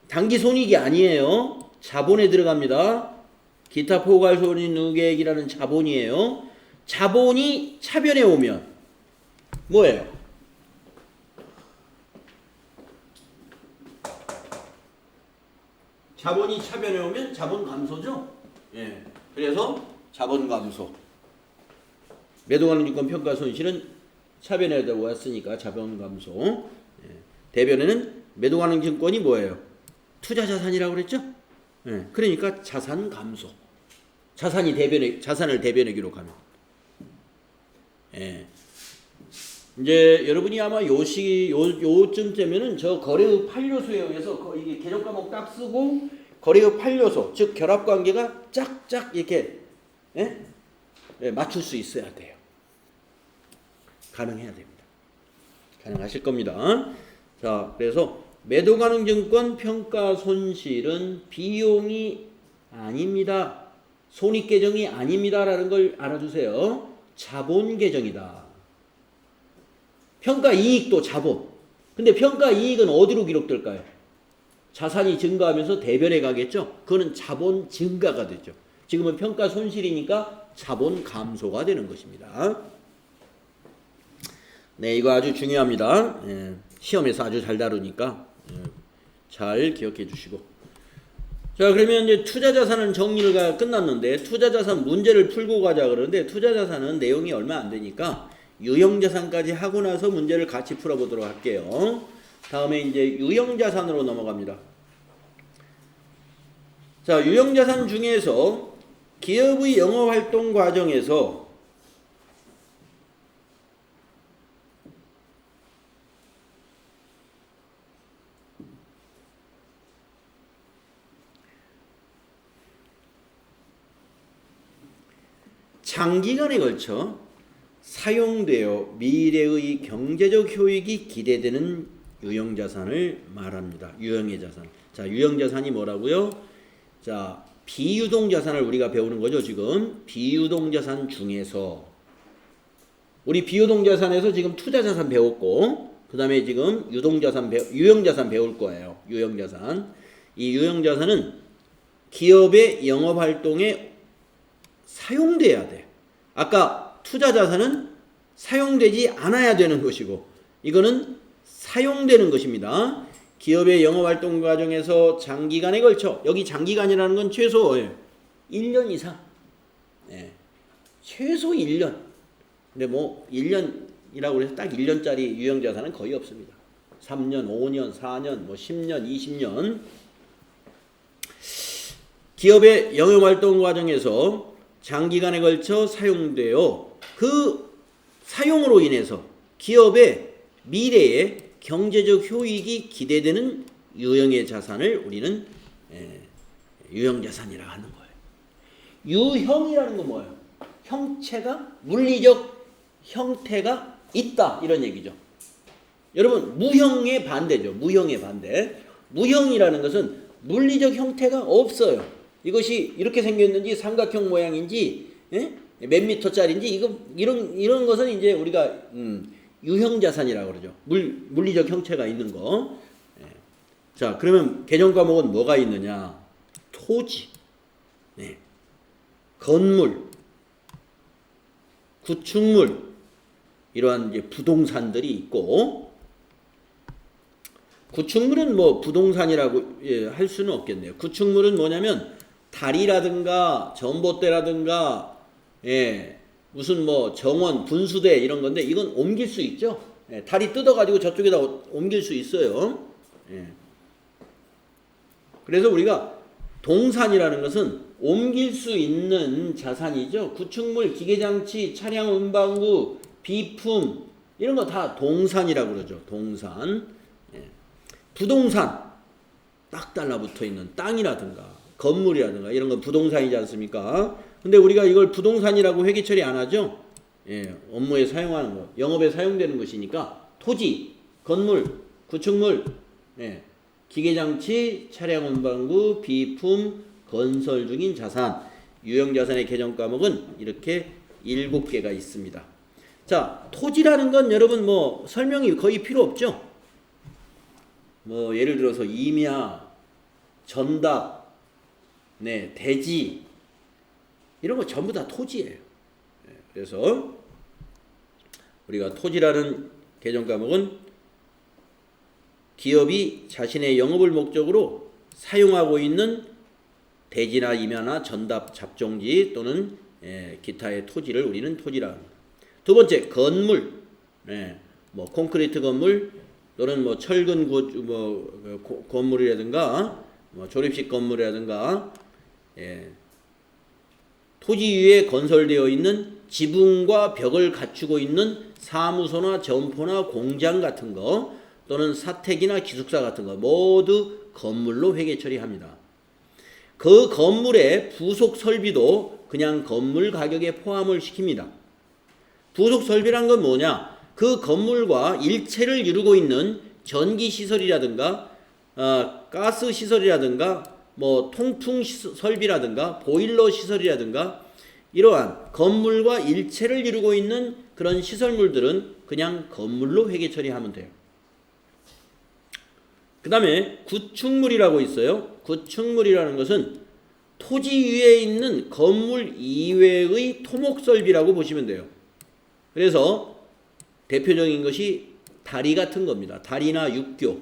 단기 손익이 아니에요. 자본에 들어갑니다. 기타 포괄손익 누계액이라는 자본이에요. 자본이 차변에 오면 뭐예요? 자본이 차변에 오면 자본 감소죠. 예. 그래서 자본 감소. 매도가능증권 평가 손실은 차변에 왔으니까 자본 감소. 예. 대변에는 매도가능증권이 뭐예요? 투자 자산이라고 그랬죠? 예. 그러니까 자산 감소. 자산을 대변에 기록하면. 예. 이제 여러분이 아마 요쯤 되면은 저 거래의 판료수에 의해서 이게 개정 과목 딱 쓰고 거래의 판료수, 즉 결합 관계가 짝짝 이렇게 맞출 수 있어야 돼요. 가능해야 됩니다. 가능하실 겁니다. 자, 그래서 매도가능증권 평가 손실은 비용이 아닙니다. 손익 계정이 아닙니다라는 걸 알아두세요. 자본 계정이다. 평가 이익도 자본. 근데 평가 이익은 어디로 기록될까요? 자산이 증가하면서 대변에 가겠죠? 그거는 자본 증가가 되죠. 지금은 평가 손실이니까 자본 감소가 되는 것입니다. 네, 이거 아주 중요합니다. 예, 시험에서 아주 잘 다루니까 잘 기억해 주시고. 자, 그러면 이제 투자자산은 정리가 끝났는데 투자자산 문제를 풀고 가자 그러는데 투자자산은 내용이 얼마 안 되니까 유형자산까지 하고 나서 문제를 같이 풀어보도록 할게요. 다음에 이제 유형자산으로 넘어갑니다. 자, 유형자산 중에서 기업의 영업활동 과정에서 장기간에 걸쳐 사용되어 미래의 경제적 효익이 기대되는 유형자산을 말합니다. 유형의 자산. 자, 유형자산이 뭐라고요? 자, 비유동자산을 우리가 배우는 거죠. 지금 비유동자산 중에서 우리 비유동자산에서 지금 투자자산 배웠고 그 다음에 지금 유형자산 배울 거예요. 유형자산. 이 유형자산은 기업의 영업활동에 사용돼야 돼. 아까 투자자산은 사용되지 않아야 되는 것이고 이거는 사용되는 것입니다. 기업의 영업활동 과정에서 장기간에 걸쳐, 여기 장기간이라는 건 최소 1년 이상, 최소 1년. 근데 뭐 1년이라고 해서 딱 1년짜리 유형자산은 거의 없습니다. 3년, 5년, 4년, 뭐 10년, 20년. 기업의 영업활동 과정에서 장기간에 걸쳐 사용되어 그 사용으로 인해서 기업의 미래에 경제적 효익이 기대되는 유형의 자산을 우리는 유형자산이라고 하는 거예요. 유형이라는 건 뭐예요? 형체가, 물리적 형태가 있다 이런 얘기죠. 여러분 무형의 반대죠. 무형의 반대. 무형이라는 것은 물리적 형태가 없어요. 이것이 이렇게 생겼는지 삼각형 모양인지 몇 미터짜리인지 이런 것은 이제 우리가 유형자산이라고 그러죠. 물리적 형체가 있는 거. 자, 그러면 개정 과목은 뭐가 있느냐? 토지, 건물, 구축물, 이러한 이제 부동산들이 있고, 구축물은 뭐 부동산이라고 할 수는 없겠네요. 구축물은 뭐냐면 다리라든가 전봇대라든가 무슨 뭐 정원, 분수대 이런 건데 이건 옮길 수 있죠. 다리 뜯어가지고 저쪽에다 옮길 수 있어요. 그래서 우리가 동산이라는 것은 옮길 수 있는 자산이죠. 구축물, 기계장치, 차량 운반구, 비품 이런 거 다 동산이라고 그러죠. 동산. 부동산 딱 달라붙어 있는 땅이라든가 건물이라든가 이런 건 부동산이지 않습니까? 근데 우리가 이걸 부동산이라고 회계 처리 안 하죠. 업무에 사용하는 거, 영업에 사용되는 것이니까 토지, 건물, 구축물, 기계장치, 차량 운반구, 비품, 건설 중인 자산, 유형자산의 개정 과목은 이렇게 7개가 있습니다. 자, 토지라는 건 여러분 뭐 설명이 거의 필요 없죠. 뭐 예를 들어서 임야, 전답, 대지 이런 거 전부 다 토지예요. 그래서 우리가 토지라는 개정 과목은 기업이 자신의 영업을 목적으로 사용하고 있는 대지나 임야나 전답, 잡종지 또는 기타의 토지를 우리는 토지라 합니다. 두 번째, 건물, 뭐 콘크리트 건물 또는 뭐 철근 건물이라든가 뭐 조립식 건물이라든가 토지 위에 건설되어 있는 지붕과 벽을 갖추고 있는 사무소나 점포나 공장 같은 거 또는 사택이나 기숙사 같은 거 모두 건물로 회계 처리합니다. 그 건물의 부속 설비도 그냥 건물 가격에 포함을 시킵니다. 부속 설비란 건 뭐냐? 그 건물과 일체를 이루고 있는 전기 시설이라든가 가스 시설이라든가 뭐 통풍 설비라든가 보일러 시설이라든가 이러한 건물과 일체를 이루고 있는 그런 시설물들은 그냥 건물로 회계 처리하면 돼요. 그 다음에 구축물이라고 있어요. 구축물이라는 것은 토지 위에 있는 건물 이외의 토목설비라고 보시면 돼요. 그래서 대표적인 것이 다리 같은 겁니다. 다리나 육교.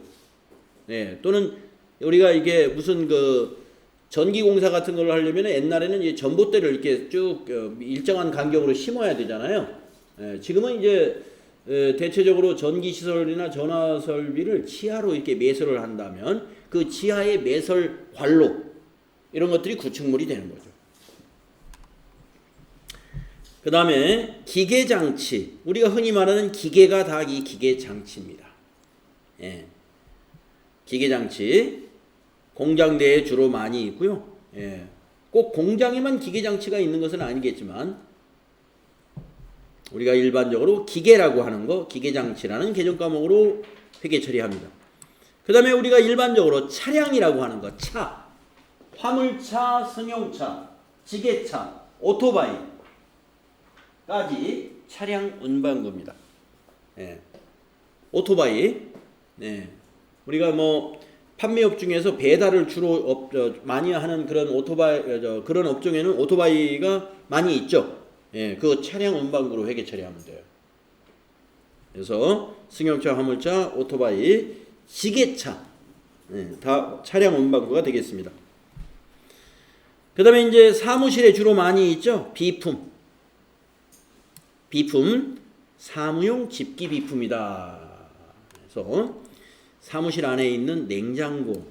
또는 우리가 이게 무슨 그 전기공사 같은 걸 하려면 옛날에는 이제 전봇대를 이렇게 쭉 일정한 간격으로 심어야 되잖아요. 지금은 이제 대체적으로 전기시설이나 전화설비를 지하로 이렇게 매설을 한다면 그 지하의 매설 관로 이런 것들이 구축물이 되는 거죠. 그 다음에 기계장치, 우리가 흔히 말하는 기계가 다 이 기계장치입니다. 기계장치 공장대에 주로 많이 있고요. 꼭 공장에만 기계장치가 있는 것은 아니겠지만 우리가 일반적으로 기계라고 하는 거, 기계장치라는 개정 과목으로 회계 처리합니다. 그 다음에 우리가 일반적으로 차량이라고 하는 거, 차, 화물차, 승용차, 지게차, 오토바이까지 차량 운반구입니다. 오토바이, 우리가 뭐 판매업 중에서 배달을 주로 많이 하는 그런 오토바이, 그런 업종에는 오토바이가 많이 있죠. 그 차량 운반구로 회계 처리하면 돼요. 그래서 승용차, 화물차, 오토바이, 지게차 다 차량 운반구가 되겠습니다. 그 다음에 이제 사무실에 주로 많이 있죠. 비품, 사무용 집기 비품이다. 그래서 사무실 안에 있는 냉장고,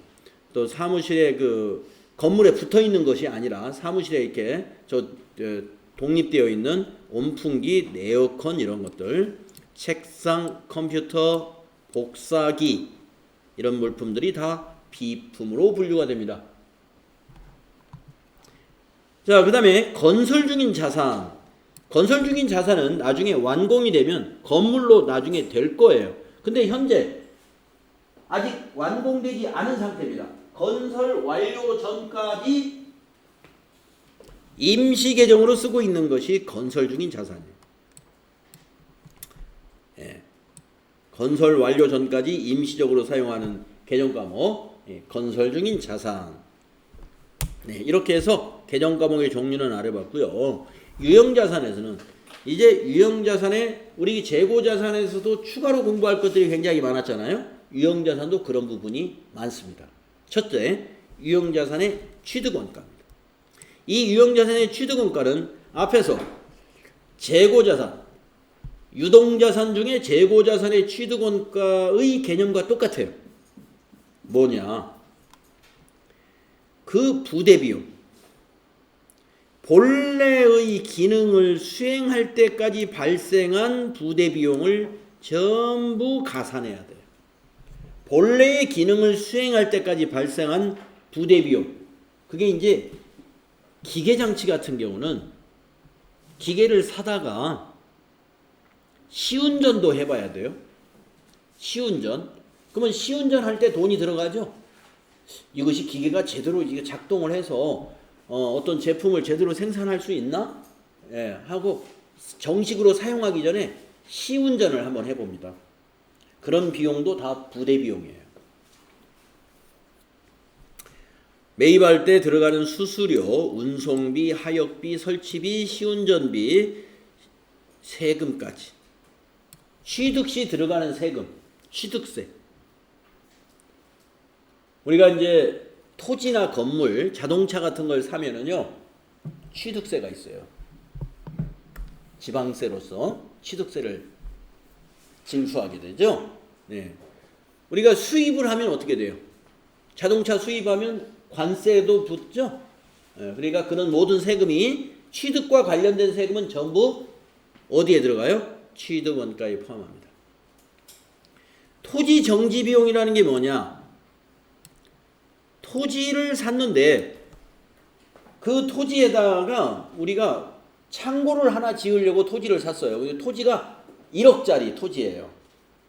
또 사무실에 그 건물에 붙어 있는 것이 아니라 사무실에 이렇게 독립되어 있는 온풍기, 에어컨 이런 것들, 책상, 컴퓨터, 복사기 이런 물품들이 다 비품으로 분류가 됩니다. 자, 그 다음에 건설 중인 자산. 건설 중인 자산은 나중에 완공이 되면 건물로 나중에 될 거예요. 근데 현재 아직 완공되지 않은 상태입니다. 건설 완료 전까지 임시 계정으로 쓰고 있는 것이 건설 중인 자산이에요. 건설 완료 전까지 임시적으로 사용하는 개정 과목, 건설 중인 자산. 이렇게 해서 개정 과목의 종류는 알아봤고요. 유형 자산에서는 이제 유형자산에 우리 재고자산에서도 추가로 공부할 것들이 굉장히 많았잖아요. 유형자산도 그런 부분이 많습니다. 첫째, 유형자산의 취득원가입니다. 이 유형자산의 취득원가는 앞에서 재고자산, 유동자산 중에 재고자산의 취득원가의 개념과 똑같아요. 뭐냐? 그 부대비용, 본래의 기능을 수행할 때까지 발생한 부대비용을 전부 가산해야 돼요. 본래의 기능을 수행할 때까지 발생한 부대비용, 그게 이제 기계장치 같은 경우는 기계를 사다가 시운전도 해봐야 돼요. 시운전. 그러면 시운전 할 때 돈이 들어가죠. 이것이 기계가 제대로 이게 작동을 해서 어떤 제품을 제대로 생산할 수 있나? 예, 하고 정식으로 사용하기 전에 시운전을 한번 해봅니다. 그런 비용도 다 부대비용이에요. 매입할 때 들어가는 수수료, 운송비, 하역비, 설치비, 시운전비, 세금까지. 취득 시 들어가는 세금, 취득세. 우리가 이제 토지나 건물, 자동차 같은 걸 사면은요, 취득세가 있어요. 지방세로서 취득세를 징수하게 되죠. 네. 우리가 수입을 하면 어떻게 돼요? 자동차 수입하면 관세도 붙죠. 네. 그러니까 그런 모든 세금이 취득과 관련된 세금은 전부 어디에 들어가요? 취득원가에 포함합니다. 토지 정지 비용이라는 게 뭐냐? 토지를 샀는데 그 토지에다가 우리가 창고를 하나 지으려고 토지를 샀어요. 토지가 1억짜리 토지예요.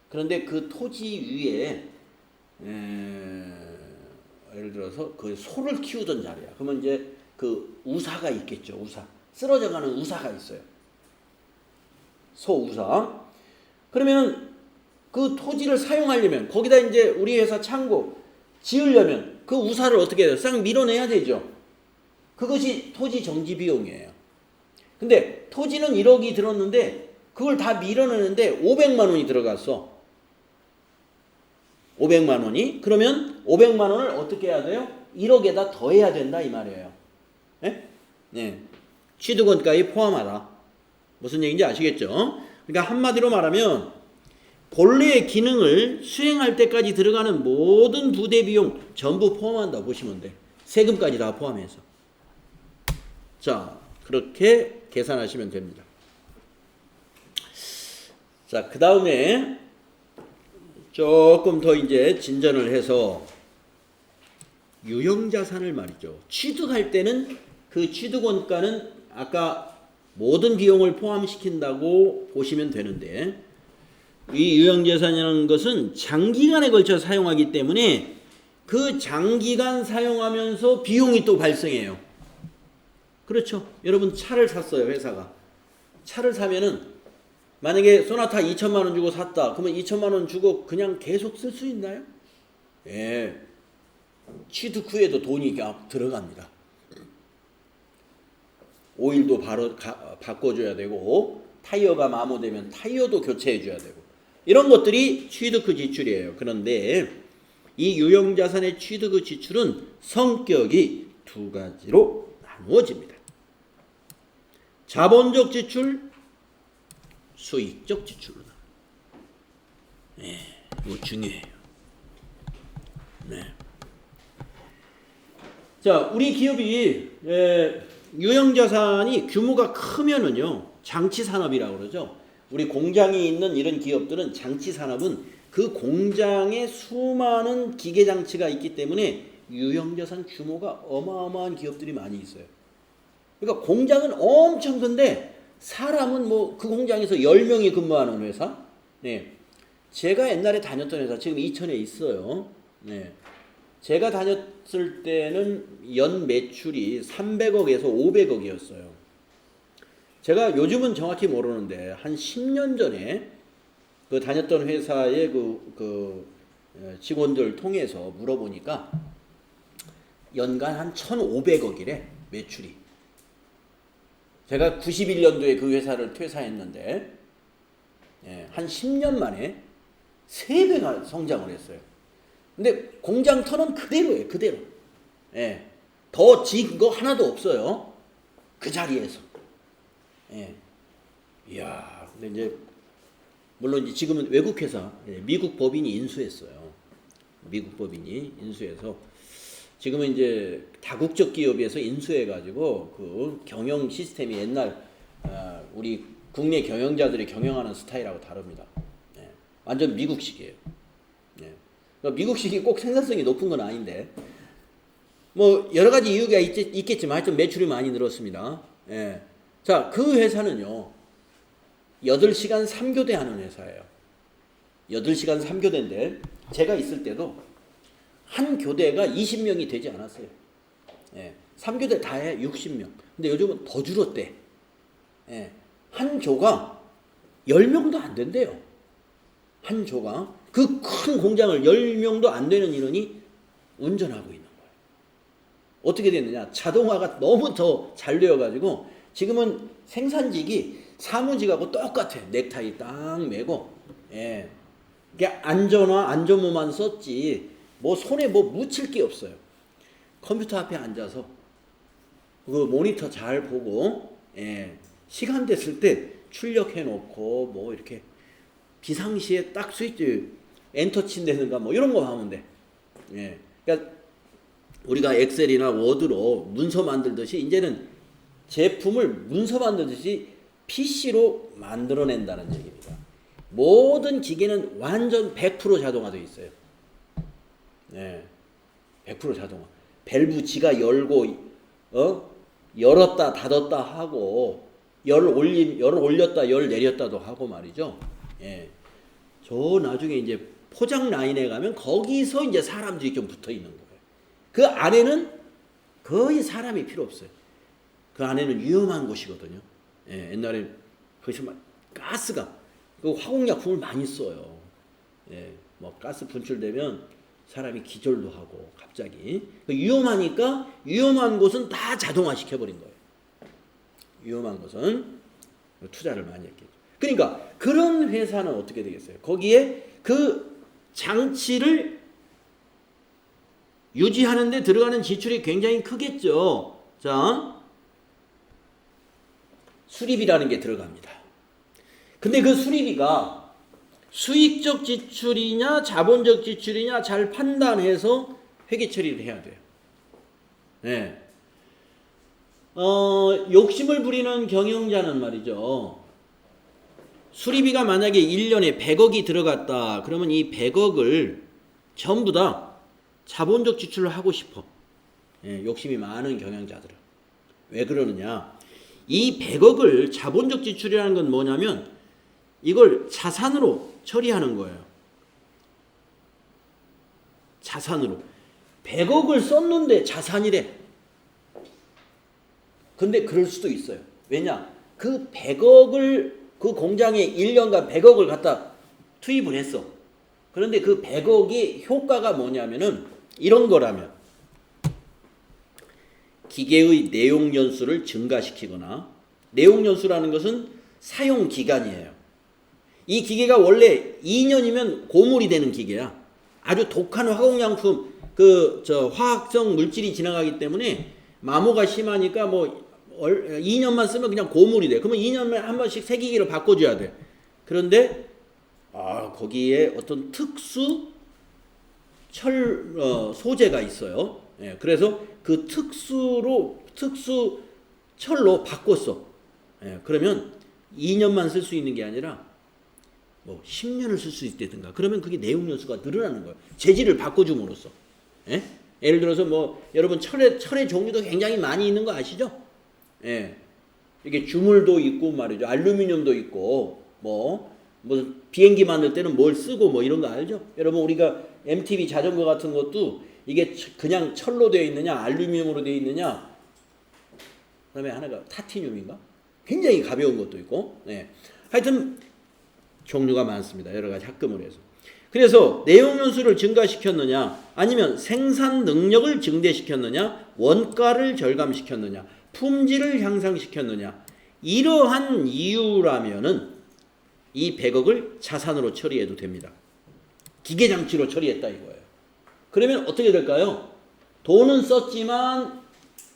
그런데 그 토지 위에 예를 들어서 그 소를 키우던 자리야. 그러면 이제 그 우사가 있겠죠. 우사. 쓰러져가는 우사가 있어요. 소 우사. 그러면 그 토지를 사용하려면 거기다 이제 우리 회사 창고 지으려면 그 우사를 어떻게 해요? 싹 밀어내야 되죠. 그것이 토지 정지 비용이에요. 근데 토지는 1억이 들었는데 그걸 다 밀어내는데 500만 원이 들어갔어. 500만 원이. 그러면 500만 원을 어떻게 해야 돼요? 1억에다 더해야 된다 이 말이에요. 네? 네. 취득원가에 포함하라. 무슨 얘기인지 아시겠죠? 그러니까 한마디로 말하면 본래의 기능을 수행할 때까지 들어가는 모든 부대비용 전부 포함한다 보시면 돼. 세금까지 다 포함해서. 자, 그렇게 계산하시면 됩니다. 자, 그 다음에 조금 더 이제 진전을 해서 유형자산을 말이죠. 취득할 때는 그 취득원가는 아까 모든 비용을 포함시킨다고 보시면 되는데 이 유형자산이라는 것은 장기간에 걸쳐 사용하기 때문에 그 장기간 사용하면서 비용이 또 발생해요. 그렇죠. 여러분 차를 샀어요. 회사가. 차를 사면은 만약에 소나타 2천만 원 주고 샀다. 그러면 2천만 원 주고 그냥 계속 쓸 수 있나요? 예. 취득 후에도 돈이 들어갑니다. 오일도 바로 바꿔줘야 되고 타이어가 마모되면 타이어도 교체해줘야 되고 이런 것들이 취득 후 지출이에요. 그런데 이 유형자산의 취득 후 지출은 성격이 두 가지로 나누어집니다. 자본적 지출, 수익적 지출로 나눠요. 네, 이거 중요해요. 네. 자, 우리 기업이 유형자산이 규모가 크면은요, 장치산업이라고 그러죠. 우리 공장이 있는 이런 기업들은 장치산업은 그 공장에 수많은 기계장치가 있기 때문에 유형자산 규모가 어마어마한 기업들이 많이 있어요. 그러니까 공장은 엄청 큰데 사람은 뭐 그 공장에서 10명이 근무하는 회사. 네. 제가 옛날에 다녔던 회사 지금 이천에 있어요. 네. 제가 다녔을 때는 연 매출이 300억에서 500억이었어요. 제가 요즘은 정확히 모르는데 한 10년 전에 그 다녔던 회사의 그 직원들 통해서 물어보니까 연간 한 1,500억이래 매출이. 제가 91년도에 그 회사를 퇴사했는데 한 10년 만에 3배가 성장을 했어요. 근데 공장 턴은 그대로예요. 그대로. 더 지은 거 하나도 없어요. 그 자리에서. 이야, 근데 이제 물론 이제 지금은 외국 회사, 미국 법인이 인수했어요. 미국 법인이 인수해서 지금은 이제 다국적 기업에서 인수해가지고 그 경영 시스템이 옛날 우리 국내 경영자들이 경영하는 스타일하고 다릅니다. 완전 미국식이에요. 그러니까 미국식이 꼭 생산성이 높은 건 아닌데 뭐 여러 가지 이유가 있겠지만 하여튼 매출이 많이 늘었습니다. 자, 그 회사는요 8시간 3교대 하는 회사예요. 8시간 3교대인데 제가 있을 때도 한 교대가 20명이 되지 않았어요. 3교대 다 해 60명. 근데 요즘은 더 줄었대. 한 조가 10명도 안 된대요. 한 조가 그 큰 공장을 10명도 안 되는 인원이 운전하고 있는 거예요. 어떻게 됐느냐? 자동화가 너무 더 잘 되어가지고 지금은 생산직이 사무직하고 똑같아. 넥타이 딱 매고, 이게 안전모만 썼지 뭐 손에 뭐 묻힐 게 없어요. 컴퓨터 앞에 앉아서 그 모니터 잘 보고, 시간 됐을 때 출력해 놓고 뭐 이렇게 비상시에 딱 스위치 엔터 친다든가 뭐 이런 거 하면 돼. 그러니까 우리가 엑셀이나 워드로 문서 만들듯이 이제는 제품을 문서 만들듯이 PC로 만들어낸다는 얘기입니다. 모든 기계는 완전 100% 자동화되어 있어요. 100% 자동화. 밸브 지가 열고 열었다 닫았다 하고 열을 올렸다 열 내렸다도 하고 말이죠. 저 나중에 이제 포장 라인에 가면 거기서 이제 사람들이 좀 붙어 있는 거예요. 그 안에는 거의 사람이 필요 없어요. 그 안에는 위험한 곳이거든요. 옛날에 거기서 막 가스가 그 화공약품을 많이 써요. 뭐 가스 분출되면 사람이 기절도 하고 갑자기 위험하니까 위험한 곳은 다 자동화 시켜버린 거예요. 위험한 곳은 투자를 많이 했겠죠. 그러니까 그런 회사는 어떻게 되겠어요? 거기에 그 장치를 유지하는 데 들어가는 지출이 굉장히 크겠죠. 자, 수리비라는 게 들어갑니다. 근데 그 수리비가 수익적 지출이냐 자본적 지출이냐 잘 판단해서 회계 처리를 해야 돼요. 욕심을 부리는 경영자는 말이죠. 수리비가 만약에 1년에 100억이 들어갔다. 그러면 이 100억을 전부 다 자본적 지출을 하고 싶어. 욕심이 많은 경영자들은. 왜 그러느냐. 이 100억을 자본적 지출이라는 건 뭐냐면 이걸 자산으로 처리하는 거예요. 자산으로. 100억을 썼는데 자산이래. 근데 그럴 수도 있어요. 왜냐? 그 100억을 그 공장에 1년간 100억을 갖다 투입을 했어. 그런데 그 100억이 효과가 뭐냐면은 이런 거라면 기계의 내용 연수를 증가시키거나 내용 연수라는 것은 사용 기간이에요. 이 기계가 원래 2년이면 고물이 되는 기계야. 아주 독한 화공약품 화학성 물질이 지나가기 때문에 마모가 심하니까 뭐 2년만 쓰면 그냥 고물이 돼. 그러면 2년에 한 번씩 새 기계로 바꿔줘야 돼. 그런데 거기에 어떤 특수 소재가 있어요. 그래서 그 특수 철로 바꿨어. 그러면 2년만 쓸 수 있는 게 아니라 뭐 10년을 쓸 수 있다든가. 그러면 그게 내용 연수가 늘어나는 거예요. 재질을 바꿔줌으로써. 예를 들어서 뭐 여러분 철의 종류도 굉장히 많이 있는 거 아시죠? 이게 주물도 있고 말이죠. 알루미늄도 있고 뭐 비행기 만들 때는 뭘 쓰고 뭐 이런 거 알죠? 여러분 우리가 MTB 자전거 같은 것도 이게 그냥 철로 되어 있느냐 알루미늄으로 되어 있느냐, 그다음에 하나가 타티늄인가? 굉장히 가벼운 것도 있고. 하여튼 종류가 많습니다. 여러 가지 합금을 해서. 그래서 내용 연수를 증가시켰느냐 아니면 생산 능력을 증대시켰느냐 원가를 절감시켰느냐 품질을 향상시켰느냐, 이러한 이유라면은 이 100억을 자산으로 처리해도 됩니다. 기계장치로 처리했다 이거예요. 그러면 어떻게 될까요? 돈은 썼지만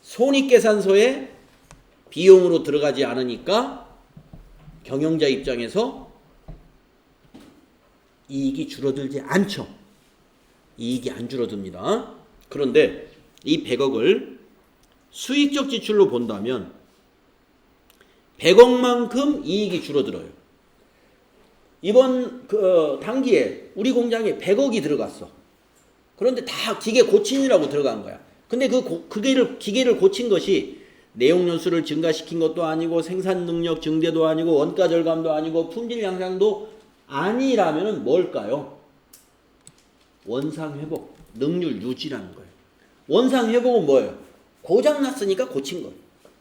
손익계산서에 비용으로 들어가지 않으니까 경영자 입장에서 이익이 줄어들지 않죠. 이익이 안 줄어듭니다. 그런데 이 100억을 수익적 지출로 본다면 100억만큼 이익이 줄어들어요. 이번 단기에 우리 공장에 100억이 들어갔어. 그런데 다 기계 고친이라고 들어간 거야. 근데 그 기계를 고친 것이 내용 연수를 증가시킨 것도 아니고 생산 능력 증대도 아니고 원가 절감도 아니고 품질 향상도 아니라면 뭘까요? 원상 회복, 능률 유지라는 거예요. 원상 회복은 뭐예요? 고장 났으니까 고친 거예요.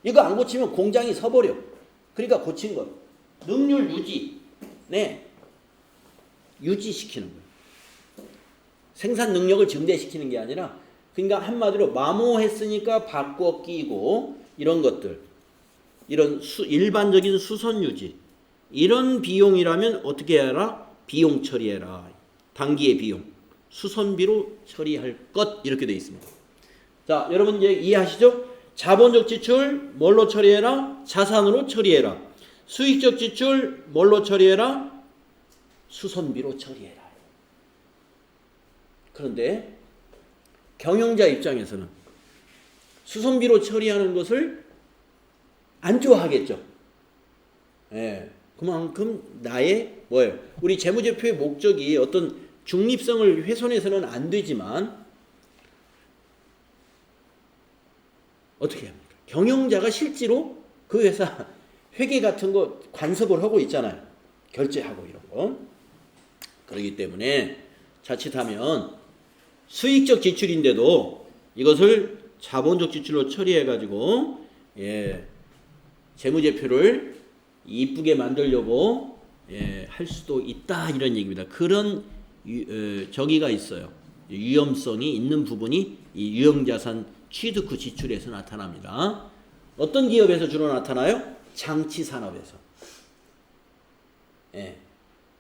이거 안 고치면 공장이 서버려. 그러니까 고친 거예요. 능률 유지, 네, 유지시키는 거예요. 생산 능력을 증대시키는 게 아니라, 그러니까 한마디로 마모했으니까 바꿔 끼고 이런 것들, 이런 일반적인 수선 유지, 이런 비용이라면 어떻게 해라? 비용 처리해라. 단기의 비용, 수선비로 처리할 것, 이렇게 되어 있습니다. 자, 여러분 이제 이해하시죠? 자본적 지출 뭘로 처리해라? 자산으로 처리해라. 수익적 지출 뭘로 처리해라? 수선비로 처리해라. 그런데 경영자 입장에서는 수선비로 처리하는 것을 안 좋아하겠죠. 예, 그만큼 나의 뭐예요? 우리 재무제표의 목적이 어떤 중립성을 훼손해서는 안 되지만 어떻게 합니까? 경영자가 실제로 그 회사 회계 같은 거 간섭을 하고 있잖아요. 결제하고 이런 거. 그렇기 때문에 자칫하면 수익적 지출인데도 이것을 자본적 지출로 처리해가지고 재무제표를 이쁘게 만들려고 할 수도 있다 이런 얘기입니다. 그런 저기가 있어요. 위험성이 있는 부분이 이 유형자산 취득 후 지출에서 나타납니다. 어떤 기업에서 주로 나타나요? 장치산업에서.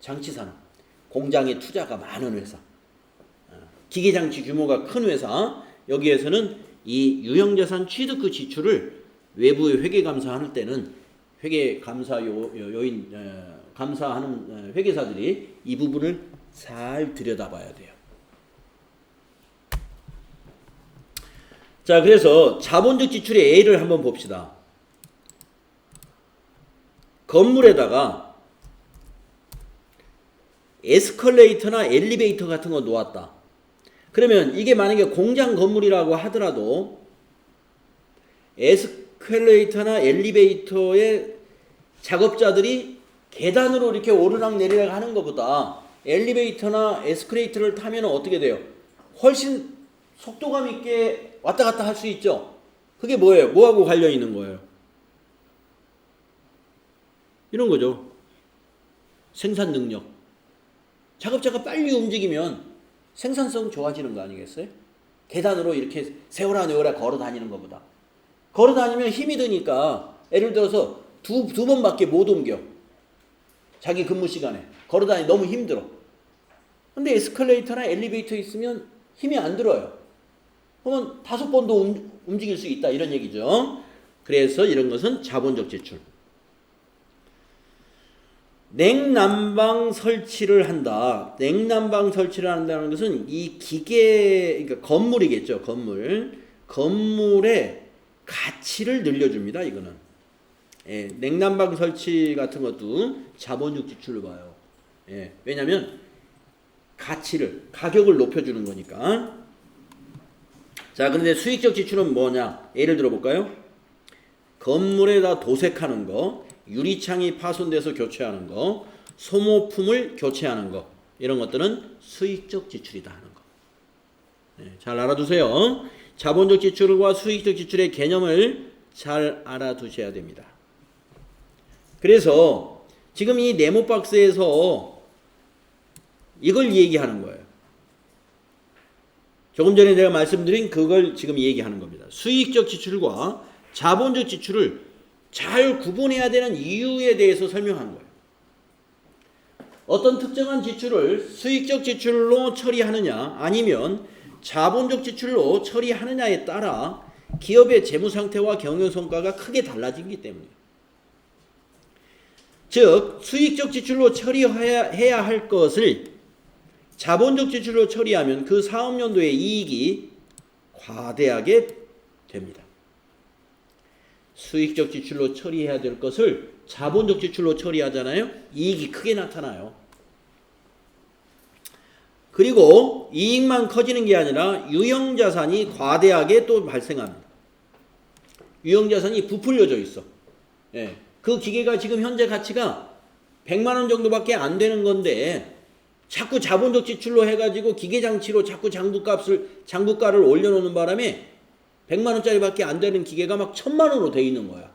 장치산업. 공장에 투자가 많은 회사. 기계장치 규모가 큰 회사. 여기에서는 이 유형자산 취득 후 지출을 외부에 회계감사할 때는 회계감사 요인 감사하는 회계사들이 이 부분을 잘 들여다봐야 돼요. 자, 그래서 자본적 지출의 A를 한번 봅시다. 건물에다가 에스컬레이터나 엘리베이터 같은 거 놓았다. 그러면 이게 만약에 공장 건물이라고 하더라도 에스컬레이터나 엘리베이터의 작업자들이 계단으로 이렇게 오르락 내리락 하는 것보다 엘리베이터나 에스컬레이터를 타면 어떻게 돼요? 훨씬 속도감 있게 왔다 갔다 할 수 있죠. 그게 뭐예요? 뭐하고 관련 있는 거예요? 이런 거죠. 생산 능력. 작업자가 빨리 움직이면 생산성 좋아지는 거 아니겠어요? 계단으로 이렇게 세워라 내워라 걸어 다니는 것보다. 걸어 다니면 힘이 드니까 예를 들어서 두 번밖에 못 옮겨. 자기 근무 시간에. 걸어 다니 너무 힘들어. 근데 에스컬레이터나 엘리베이터 있으면 힘이 안 들어요. 그러면 5번도 움직일 수 있다 이런 얘기죠. 그래서 이런 것은 자본적 지출. 냉난방 설치를 한다. 냉난방 설치를 한다는 것은 이 기계, 그러니까 건물이겠죠. 건물의 가치를 늘려줍니다. 이거는. 냉난방 설치 같은 것도 자본적 지출로 봐요. 왜냐하면 가격을 높여주는 거니까. 자, 그런데 수익적 지출은 뭐냐? 예를 들어볼까요? 건물에다 도색하는 거, 유리창이 파손돼서 교체하는 거, 소모품을 교체하는 거, 이런 것들은 수익적 지출이다 하는 거. 잘 알아두세요. 자본적 지출과 수익적 지출의 개념을 잘 알아두셔야 됩니다. 그래서 지금 이 네모박스에서 이걸 얘기하는 거예요. 조금 전에 내가 말씀드린 그걸 지금 얘기하는 겁니다. 수익적 지출과 자본적 지출을 잘 구분해야 되는 이유에 대해서 설명한 거예요. 어떤 특정한 지출을 수익적 지출로 처리하느냐 아니면 자본적 지출로 처리하느냐에 따라 기업의 재무 상태와 경영 성과가 크게 달라지기 때문이에요. 즉 수익적 지출로 처리해야 할 것을 자본적 지출로 처리하면 그 사업연도의 이익이 과대하게 됩니다. 수익적 지출로 처리해야 될 것을 자본적 지출로 처리하잖아요. 이익이 크게 나타나요. 그리고 이익만 커지는 게 아니라 유형자산이 과대하게 또 발생합니다. 유형자산이 부풀려져 있어. 예. 그 기계가 지금 현재 가치가 100만 원 정도밖에 안 되는 건데 자꾸 자본적 지출로 해가지고 기계장치로 자꾸 장부가를 올려놓는 바람에 100만 원짜리밖에 안 되는 기계가 막 1000만 원으로 돼 있는 거야.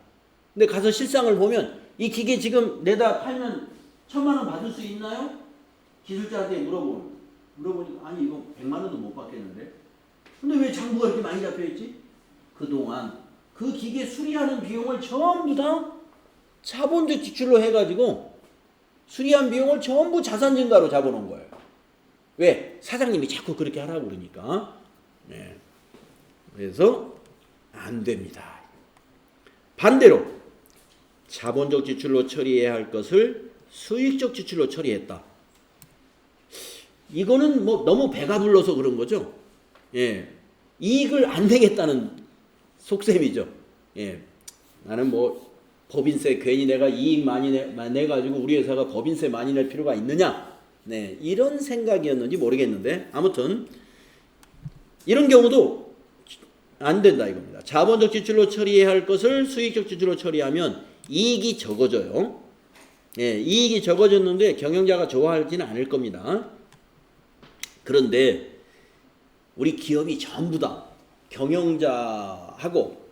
근데 가서 실상을 보면 이 기계 지금 내다 팔면 1000만 원 받을 수 있나요? 기술자한테 물어보니까 아니 이거 100만 원도 못 받겠는데. 근데 왜 장부가 이렇게 많이 잡혀있지? 그동안 그 기계 수리하는 비용을 전부 다 자본적 지출로 해가지고 수리한 비용을 전부 자산 증가로 잡아놓은 거예요. 왜? 사장님이 자꾸 그렇게 하라고 그러니까. 네. 그래서 안 됩니다. 반대로 자본적 지출로 처리해야 할 것을 수익적 지출로 처리했다. 이거는 뭐 너무 배가 불러서 그런 거죠. 예. 이익을 안 내겠다는 속셈이죠. 예. 나는 뭐 법인세 괜히 내가 이익 많이 내가지고 우리 회사가 법인세 많이 낼 필요가 있느냐? 네. 이런 생각이었는지 모르겠는데 아무튼 이런 경우도 안 된다 이겁니다. 자본적 지출로 처리해야 할 것을 수익적 지출로 처리하면 이익이 적어져요. 예, 이익이 적어졌는데 경영자가 좋아하지는 않을 겁니다. 그런데 우리 기업이 전부 다 경영자하고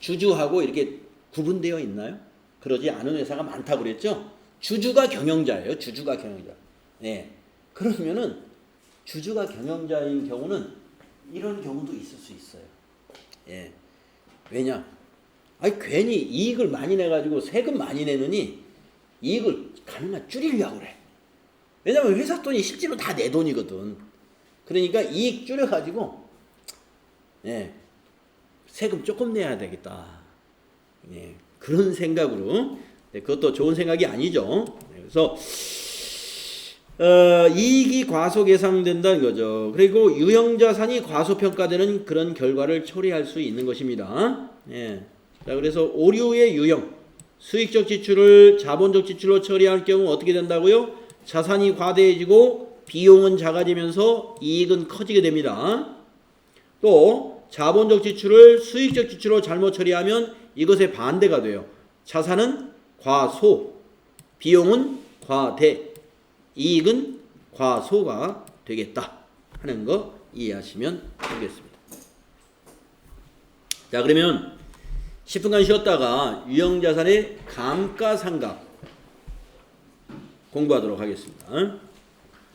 주주하고 이렇게 구분되어 있나요? 그러지 않은 회사가 많다고 그랬죠? 주주가 경영자예요. 주주가 경영자. 네. 그러면은 주주가 경영자인 경우는 이런 경우도 있을 수 있어요. 예. 왜냐? 아니 괜히 이익을 많이 내가지고 세금 많이 내느니 이익을 가능한 줄이려고 그래. 왜냐면 회사 돈이 실제로 다 내 돈이거든. 그러니까 이익 줄여가지고 예. 세금 조금 내야 되겠다. 예. 그런 생각으로 네, 그것도 좋은 생각이 아니죠. 그래서 이익이 과소 계상된다는 거죠. 그리고 유형자산이 과소평가되는 그런 결과를 초래할 수 있는 것입니다. 예. 자, 그래서 오류의 유형, 수익적 지출을 자본적 지출로 처리할 경우 어떻게 된다고요? 자산이 과대해지고 비용은 작아지면서 이익은 커지게 됩니다. 또 자본적 지출을 수익적 지출로 잘못 처리하면 이것의 반대가 돼요. 자산은 과소, 비용은 과대, 이익은 과소가 되겠다 하는 거 이해하시면 되겠습니다. 자, 그러면 10분간 쉬었다가 유형자산의 감가상각 공부하도록 하겠습니다.